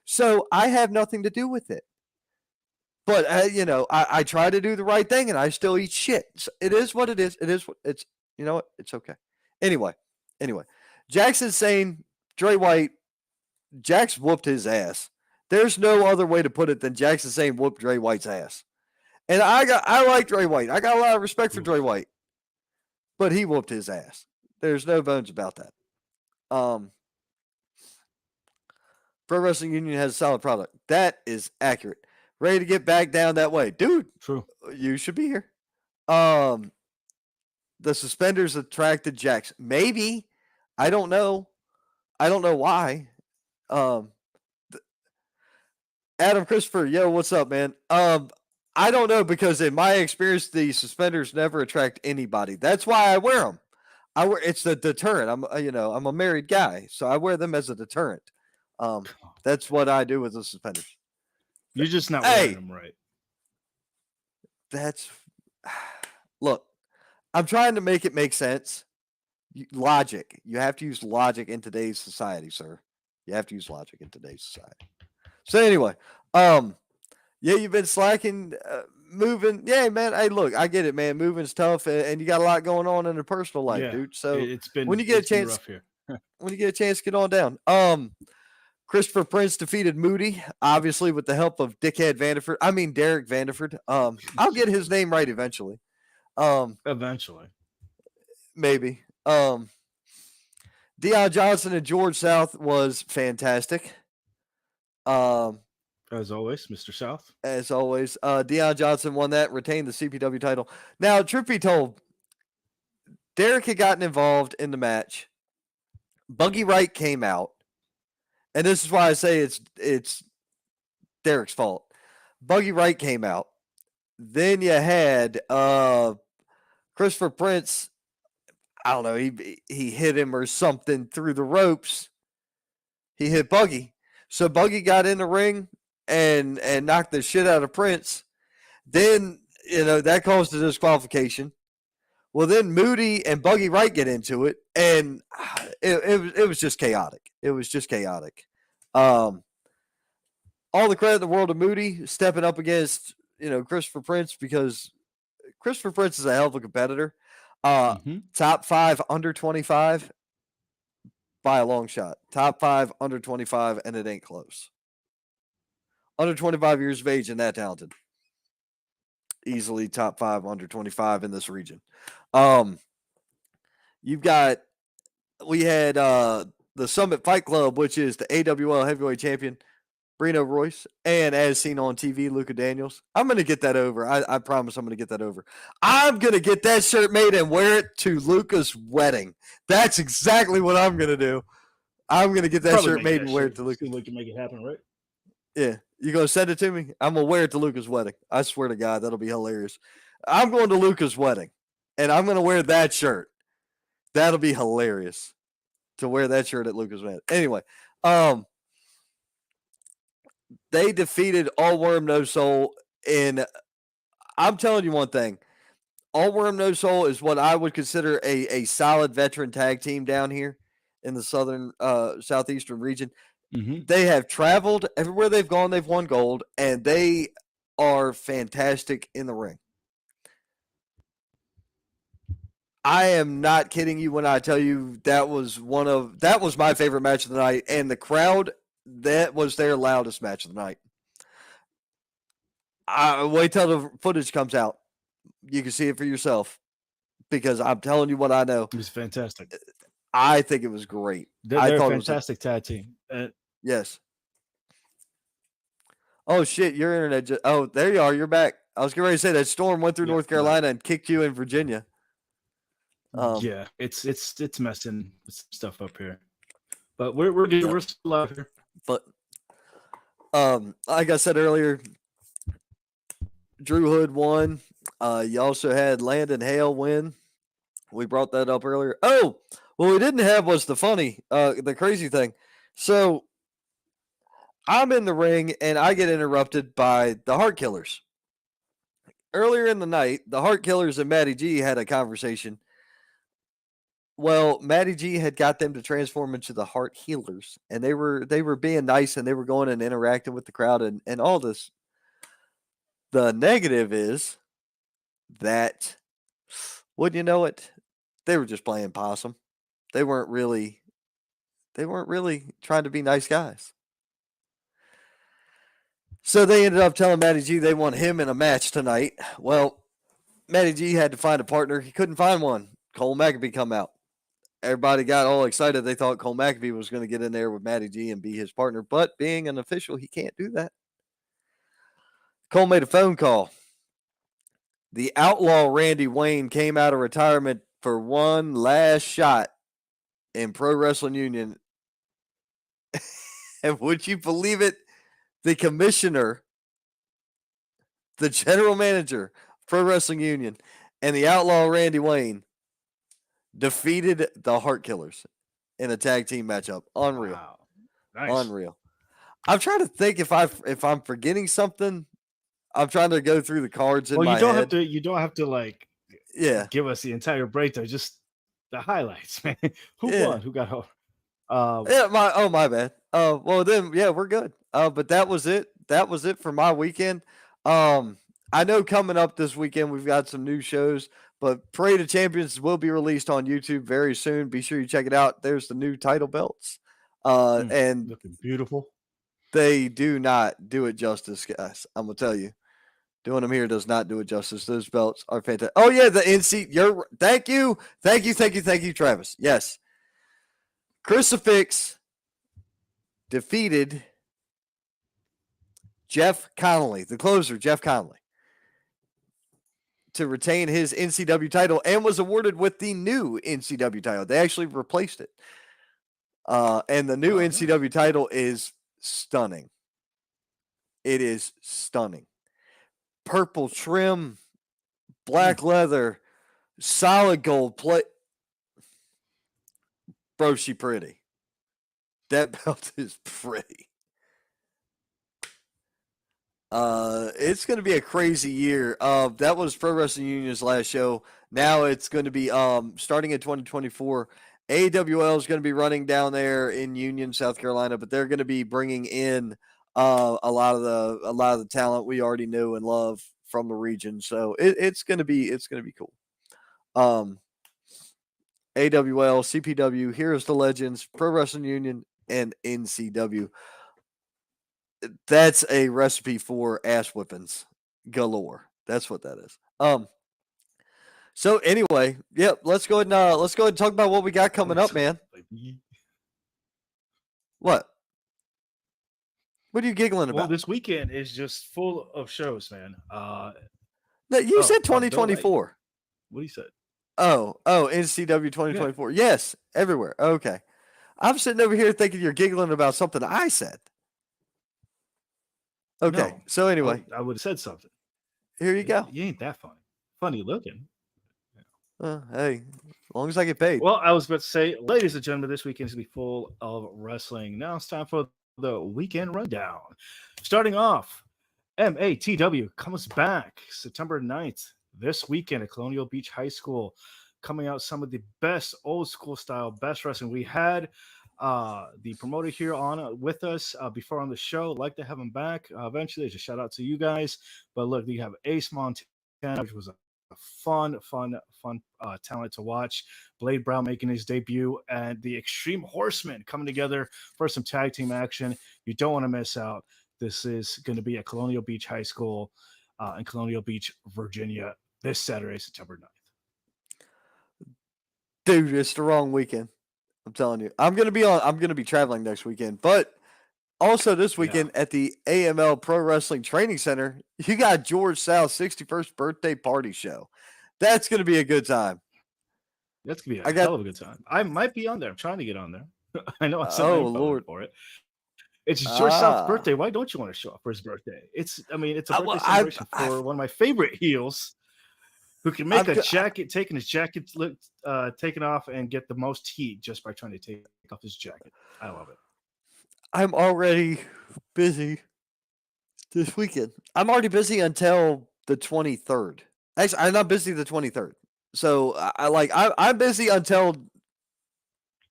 so I have nothing to do with it. But, I try to do the right thing, and I still eat shit. So it is what it is. It is what it's, you know what? It's okay. Anyway, Jackson's saying, Dre White, Jax whooped his ass. There's no other way to put it than Jackson saying whooped Dre White's ass. And I like Dre White. I got a lot of respect for Dre White. But he whooped his ass. There's no bones about that. Pro Wrestling Union has a solid product. That is accurate. Ready to get back down that way. Dude, true. You should be here. The suspenders attracted Jax. Maybe. I don't know. I don't know why. Adam Christopher, yo, what's up, man? I don't know, because in my experience, the suspenders never attract anybody. That's why I wear them. It's the deterrent. I'm a married guy, so I wear them as a deterrent. That's what I do with the suspenders. You're just not wearing them right. Look, I'm trying to make it make sense. Logic. You have to use logic in today's society, sir. You have to use logic in today's society. So anyway, yeah, you've been slacking, moving. Yeah, man. Hey, look, I get it, man. Moving's tough, and you got a lot going on in the personal life, dude. So when you get a chance, get on down. Christopher Prince defeated Moody, obviously with the help of Derek Vanderford. I'll get his name right eventually. Eventually, maybe. Deion Johnson and George South was fantastic. As always, Mr. South. As always, Deion Johnson won that, retained the CPW title. Now, truth be told, Derek had gotten involved in the match. Buggy Wright came out, and this is why I say it's Derek's fault. Buggy Wright came out. Then you had Christopher Prince. I don't know. He hit him or something through the ropes. He hit Buggy, so Buggy got in the ring and knocked the shit out of Prince. Then that caused a disqualification. Well, then Moody and Buggy Wright get into it, and it was just chaotic. It was just chaotic. All the credit in the world to Moody stepping up against Christopher Prince, because Christopher Prince is a hell of a competitor. Top 5 under 25 by a long shot. Top 5 under 25, and it ain't close. Under 25 years of age and that talented. Easily top 5 under 25 in this region. We had the Summit Fight Club, which is the AWL heavyweight champion, Brino Royce, and as seen on TV, Luka Daniels. I'm going to get that over. I promise I'm going to get that over. I'm going to get that shirt made and wear it to Luka's wedding. That's exactly what I'm going to do. I'm going to get that shirt made and wear it to Luka. We can make it happen, right? Yeah. You going to send it to me? I'm going to wear it to Luka's wedding. I swear to God, that'll be hilarious. I'm going to Luka's wedding, and I'm going to wear that shirt. That'll be hilarious to wear that shirt at Luka's wedding. Anyway, they defeated All Worm No Soul I'm telling you one thing. All Worm No Soul is what I would consider a solid veteran tag team down here in the southeastern region. They have traveled everywhere they've gone. They've won gold, and they are fantastic in the ring. I am not kidding you when I tell you that was my favorite match of the night, and the crowd, that was their loudest match of the night. Wait till the footage comes out. You can see it for yourself, because I'm telling you what I know. It was fantastic. I think it was great. They're a fantastic tag team. Yes. Oh, shit. Your internet there you are. You're back. I was getting ready to say that storm went through North Carolina and kicked you in Virginia. Yeah, it's messing stuff up here. But we're good. We're still out here. But like I said earlier, Drew Hood won. You also had Landon Hale win. We brought that up earlier. Oh, what we didn't have was the crazy thing. So I'm in the ring, and I get interrupted by the Heart Killers. Earlier in the night, the Heart Killers and Matty G had a conversation. Well, Matty G had got them to transform into the Heart Healers, and they were being nice, and they were going and interacting with the crowd and all this. The negative is that, wouldn't you know it, they were just playing possum. They weren't really trying to be nice guys. So they ended up telling Matty G they want him in a match tonight. Well, Matty G had to find a partner. He couldn't find one. Cole McAfee come out. Everybody got all excited. They thought Cole McAfee was going to get in there with Matty G and be his partner. But being an official, he can't do that. Cole made a phone call. The outlaw Randy Wayne came out of retirement for one last shot in Pro Wrestling Union. And would you believe it? The commissioner, the general manager, Pro Wrestling Union, and the outlaw Randy Wayne defeated the Heart Killers in a tag team matchup. Unreal. Wow. Nice. Unreal. I'm trying to think if I'm forgetting something. I'm trying to go through the cards in my head. You don't have to give us the entire breakdown, just the highlights, man. Who won? Who got home? My bad. Well then, yeah, we're good. But that was it. That was it for my weekend. I know coming up this weekend we've got some new shows, but Parade of Champions will be released on YouTube very soon. Be sure you check it out. There's the new title belts. And looking beautiful. They do not do it justice, guys. I'm gonna tell you. Doing them here does not do it justice. Those belts are fantastic. Oh yeah, the NC. Thank you, Travis. Yes, Crucifix defeated Jeff Connolly, the closer, Jeff Connolly, to retain his NCW title and was awarded with the new NCW title. They actually replaced it. And the new NCW title is stunning. It is stunning. Purple trim, black leather, solid gold plate. Bro, she pretty. That belt is pretty. It's going to be a crazy year. That was Pro Wrestling Union's last show. Now it's going to be starting in 2024. AWL is going to be running down there in Union, South Carolina, but they're going to be bringing in a lot of the talent we already knew and love from the region. So it's going to be cool. AWL, CPW, Heroes to Legends, Pro Wrestling Union, and NCW. That's a recipe for ass whippings galore. That's what that is. So anyway, yeah, let's go ahead and talk about what we got coming up, man. What? What are you giggling about? Well, this weekend is just full of shows, man. No, you said 2024. What do you say? Oh, NCW 2024. Yeah. Yes, everywhere. Okay. I'm sitting over here thinking you're giggling about something I said. Okay. No. So anyway, I would have said something. Here you go. You ain't that funny. Funny looking. Hey, as long as I get paid. Well, I was about to say, ladies and gentlemen, this weekend is going to be full of wrestling. Now it's time for the weekend rundown. Starting off, MATW comes back September 9th this weekend at Colonial Beach High School, coming out some of the best old school style, best wrestling. We had the promoter here on with us before on the show. Like to have him back eventually. Just shout out to you guys. But look, you have Ace Montana, which was a fun talent to watch. Blade Brown making his debut, and the Extreme Horsemen coming together for some tag team action. You don't want to miss out. This is going to be at Colonial Beach High School in Colonial Beach, Virginia, this Saturday, September 9th. Dude, it's the wrong weekend. I'm telling you. I'm going to be traveling next weekend, but also this weekend at the AML Pro Wrestling Training Center, you got George South's 61st birthday party show. That's going to be a good time. That's going to be a hell of a good time. I might be on there. I'm trying to get on there. I know I sent my info for it. It's George South's birthday. Why don't you want to show up for his birthday? It's a birthday celebration for one of my favorite heels who can make taking his jacket taken off and get the most heat just by trying to take off his jacket. I love it. I'm already busy this weekend. I'm already busy until the 23rd. Actually, I'm not busy the 23rd. So I'm busy until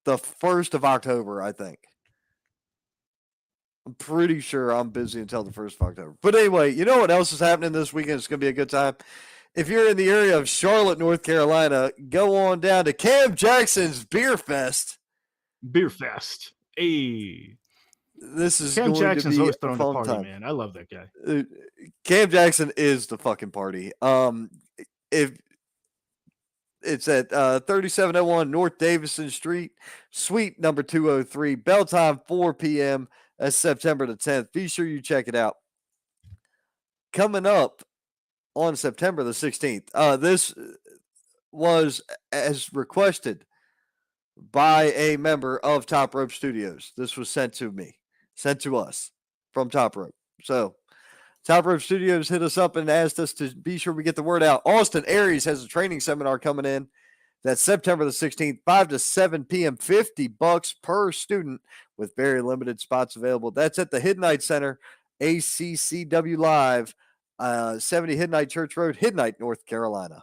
the 1st of October, I think. I'm pretty sure I'm busy until the 1st of October. But anyway, you know what else is happening this weekend? It's going to be a good time. If you're in the area of Charlotte, North Carolina, go on down to Cam Jackson's Beer Fest. Beer Fest. Hey. This is Cam Jackson's always throwing a the party, time. man. I love that guy. Cam Jackson is the fucking party. If it's at 3701 North Davison Street, suite number 203, bell time 4 p.m. That's September the 10th. Be sure you check it out. Coming up on September the 16th, this was as requested by a member of Top Rope Studios. This was sent to us from Top Rope. So Top Rope Studios hit us up and asked us to be sure we get the word out. Austin Aries has a training seminar coming in. That's September the 16th, 5 to 7 p.m., $50 per student with very limited spots available. That's at the Hiddenite Center, ACCW Live, 70 Hiddenite Church Road, Hiddenite, North Carolina.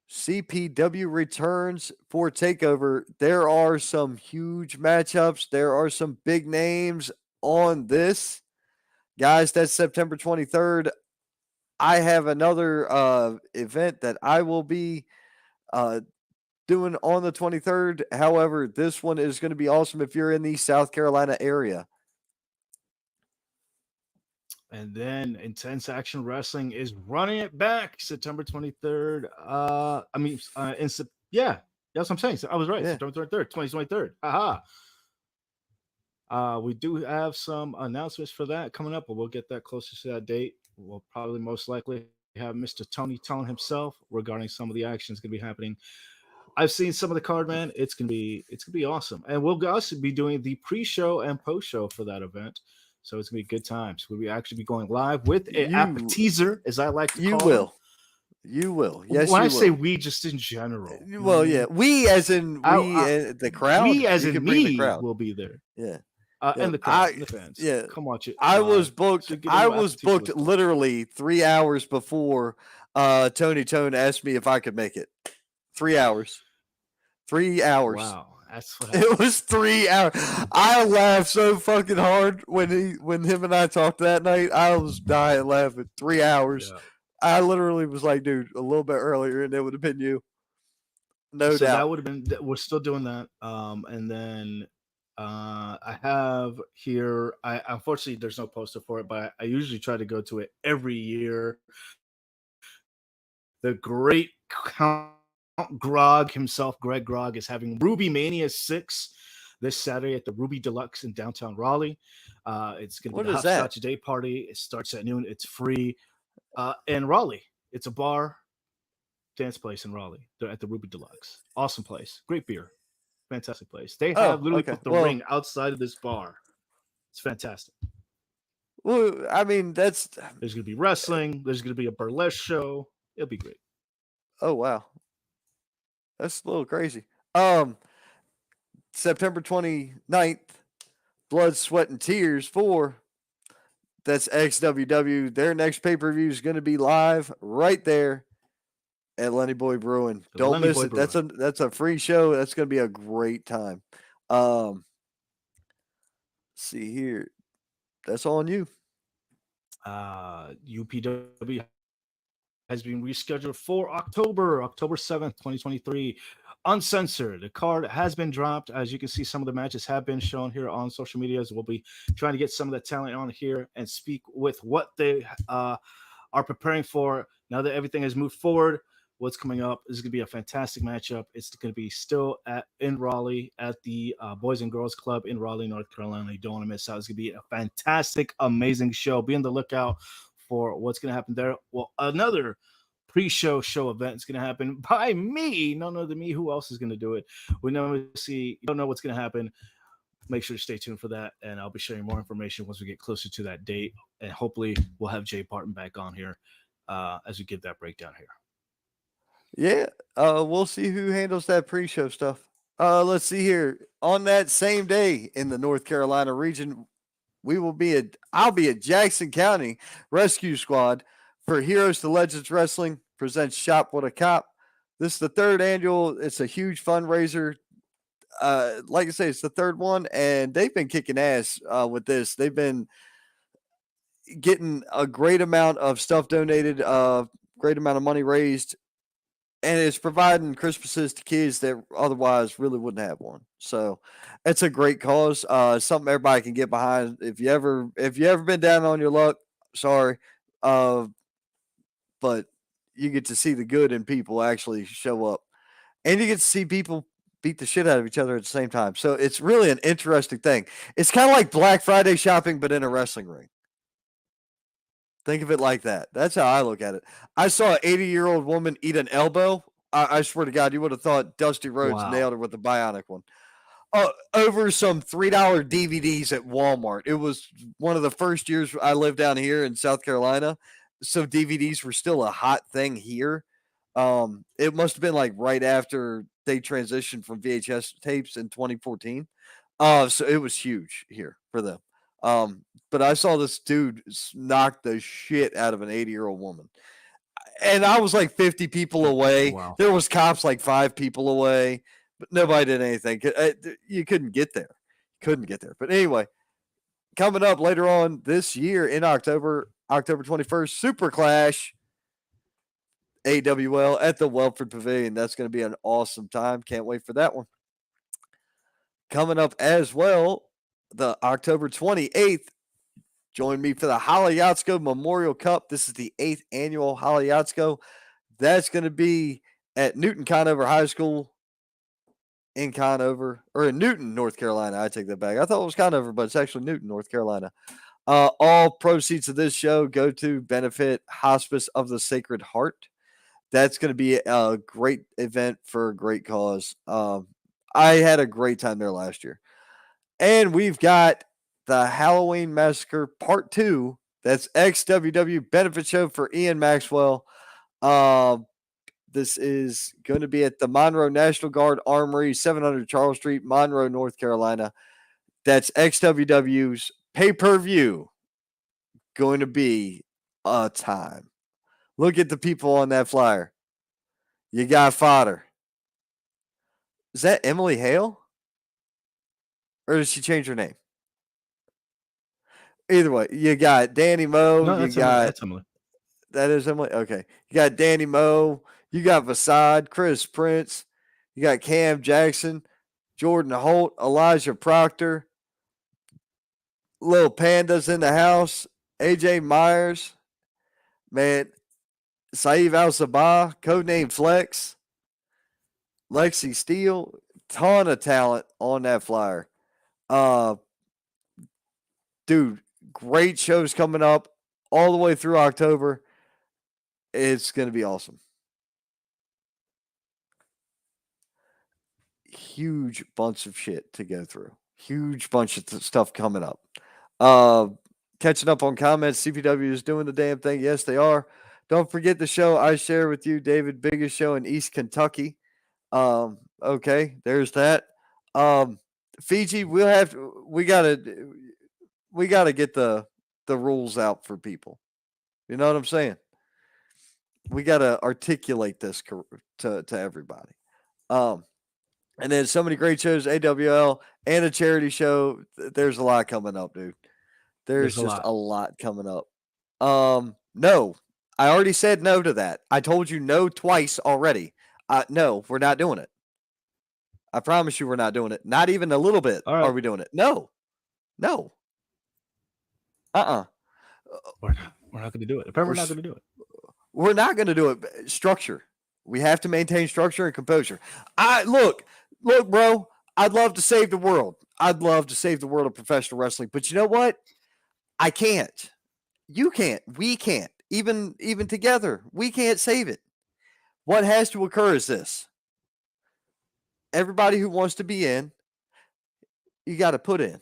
CPW returns for TakeOver. There are some huge matchups. There are some big names on this. Guys, that's September 23rd. I have another event that I will be doing on the 23rd. However, this one is going to be awesome if you're in the South Carolina area. And then Intense Action Wrestling is running it back September 23rd. Yeah, that's what I'm saying. So I was right. Yeah. September 23rd, 2023. Haha. We do have some announcements for that coming up, but we'll get that closer to that date. We'll probably most likely have Mr. Tony Tone himself regarding some of the actions going to be happening. I've seen some of the card, man. It's gonna be awesome, and we'll also be doing the pre-show and post-show for that event. So it's gonna be good times. We'll actually be going live with an appetizer, as I like to You call will. them. You will. Yes, when you I say will. we, just in general. You know Well, what I yeah. mean? We as in the crowd. We as You in can bring the me crowd. will be there. Yeah. And the crowd, and the fans. Yeah. Come watch it. I was booked. so get I into was appetizer booked with fun. literally 3 hours before Tony Tone asked me if I could make it. 3 hours. 3 hours. Wow, that's what It was 3 hours. I laughed so fucking hard when him and I talked that night. I was dying laughing. 3 hours. Yeah. I literally was like, dude, a little bit earlier, and it would have been you. No So doubt. that would have been. We're still doing that. And then I have here. I unfortunately there's no poster for it, but I usually try to go to it every year. The great Count Grog himself, Greg Grog, is having Ruby Mania 6 this Saturday at the Ruby Deluxe in downtown Raleigh. It's going to What be the is that? Hopscotch Day Party. It starts at noon. It's free. In Raleigh, it's a bar dance place in Raleigh. They're at the Ruby Deluxe. Awesome place. Great beer. Fantastic place. They have literally okay. put the Well- ring outside of this bar. It's fantastic. Well, I mean, There's going to be wrestling. There's going to be a burlesque show. It'll be great. oh wow. That's a little crazy. September 29th, Blood, Sweat, and Tears 4. That's XWW. Their next pay-per-view is going to be live right there at Lenny Boy Brewing. The Don't Lenny miss Boy it. That's a free show. That's going to be a great time. See here. That's on you. UPW has been rescheduled for October 7th, 2023. Uncensored. The card has been dropped. As you can see, some of the matches have been shown here on social media. So we'll be trying to get some of the talent on here and speak with what they are preparing for now that everything has moved forward. What's coming up is going to be a fantastic matchup. It's going to be still in Raleigh at the Boys and Girls Club in Raleigh, North Carolina. You don't want to miss out. It's going to be a fantastic, amazing show. Be on the lookout for what's going to happen there. Well, another pre-show event is going to happen by me. None other than me. Who else is going to do it? We don't know what's going to happen. Make sure to stay tuned for that, and I'll be sharing more information once we get closer to that date. And hopefully, we'll have Jay Barton back on here as we give that breakdown here. Yeah, we'll see who handles that pre-show stuff. Let's see here. On that same day in the North Carolina region, I'll be at Jackson County Rescue Squad for Heroes to Legends Wrestling presents Shop with a Cop. This is the third annual. It's a huge fundraiser. Like I say, it's the third one, and they've been kicking ass with this. They've been getting a great amount of stuff donated, great amount of money raised, and it's providing Christmases to kids that otherwise really wouldn't have one. So it's a great cause. Something everybody can get behind. If you ever been down on your luck, sorry. But you get to see the good in people actually show up. And you get to see people beat the shit out of each other at the same time. So it's really an interesting thing. It's kind of like Black Friday shopping, but in a wrestling ring. Think of it like that. That's how I look at it. I saw an 80-year-old woman eat an elbow. I swear to God, you would have thought Dusty Rhodes nailed her with the bionic one. Over some $3 DVDs at Walmart. It was one of the first years I lived down here in South Carolina. So DVDs were still a hot thing here. It must have been like right after they transitioned from VHS tapes in 2014. So it was huge here for them. But I saw this dude knock the shit out of an 80-year-old woman. And I was like 50 people away. Wow. There was cops like 5 people away, but nobody did anything. You couldn't get there. But anyway, coming up later on this year in October 21st, Super Clash AWL at the Welford Pavilion. That's going to be an awesome time. Can't wait for that one. Coming up as well, the October 28th, Join me for the Haliotsko Memorial Cup. This is the 8th annual Haliotsko. That's going to be at Newton Conover High School in Conover, or in Newton, North Carolina. I take that back. I thought it was Conover, but it's actually Newton, North Carolina. All proceeds of this show go to benefit Hospice of the Sacred Heart. That's going to be a great event for a great cause. I had a great time there last year. And we've got the Halloween Massacre Part 2. That's XWW benefit show for Ian Maxwell. This is going to be at the Monroe National Guard Armory, 700 Charles Street, Monroe, North Carolina. That's XWW's pay-per-view. Going to be a time. Look at the people on that flyer. You got fodder. Is that Emily Hale? Or did she change her name? Either way, you got Danny Moe. No, you that's got Emily. That's Emily. That is Emily. Okay. You got Danny Moe. You got Vasad, Chris Prince. You got Cam Jackson, Jordan Holt, Elijah Proctor. Little Panda's in the house. AJ Myers. Man. Saeed Al-Sabah, codename Flex. Lexi Steele. Ton of talent on that flyer. Dude, great shows coming up all the way through October. It's going to be awesome. Huge bunch of shit to go through. Huge bunch of stuff coming up. Catching up on comments. CPW is doing the damn thing. Yes, they are. Don't forget the show I share with you, David. Biggest show in East Kentucky. Okay, there's that. Fiji, we gotta get the rules out for people. You know what I'm saying? We gotta articulate this to everybody. And then so many great shows, AWL and a charity show. There's a lot coming up, dude. There's just a lot coming up. No, I already said no to that. I told you no twice already. No, we're not doing it. I promise you we're not doing it. Not even a little bit are we doing it. No. We're not going to do it. Apparently, we're not going to do it. We're not going to do it. Structure. We have to maintain structure and composure. Look, bro. I'd love to save the world. I'd love to save the world of professional wrestling. But you know what? I can't. You can't. We can't. Even together, we can't save it. What has to occur is this. Everybody who wants to be in, you got to put in.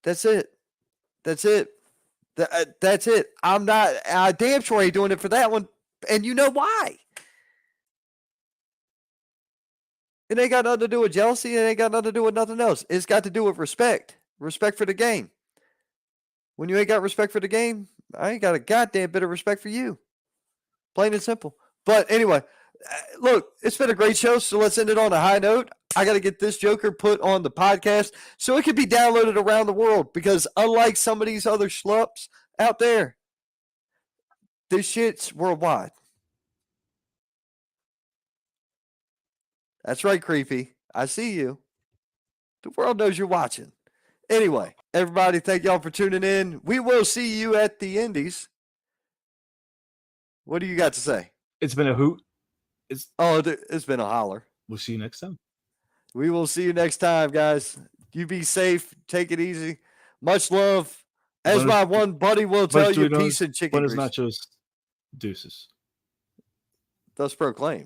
That's it. That's it. That's it. I damn sure ain't doing it for that one. And you know why? It ain't got nothing to do with jealousy. It ain't got nothing to do with nothing else. It's got to do with respect. Respect for the game. When you ain't got respect for the game, I ain't got a goddamn bit of respect for you. Plain and simple. But anyway, look, it's been a great show, so let's end it on a high note. I got to get this Joker put on the podcast so it can be downloaded around the world, because unlike some of these other schlups out there, this shit's worldwide. That's right, Creepy. I see you. The world knows you're watching. Anyway, everybody, thank y'all for tuning in. We will see you at the Indies. What do you got to say? It's been a hoot. It's been a holler. We'll see you next time. We will see you next time, guys. You be safe. Take it easy. Much love. As my one buddy will tell you, peace and chicken grease. But it's not just deuces. Thus proclaimed.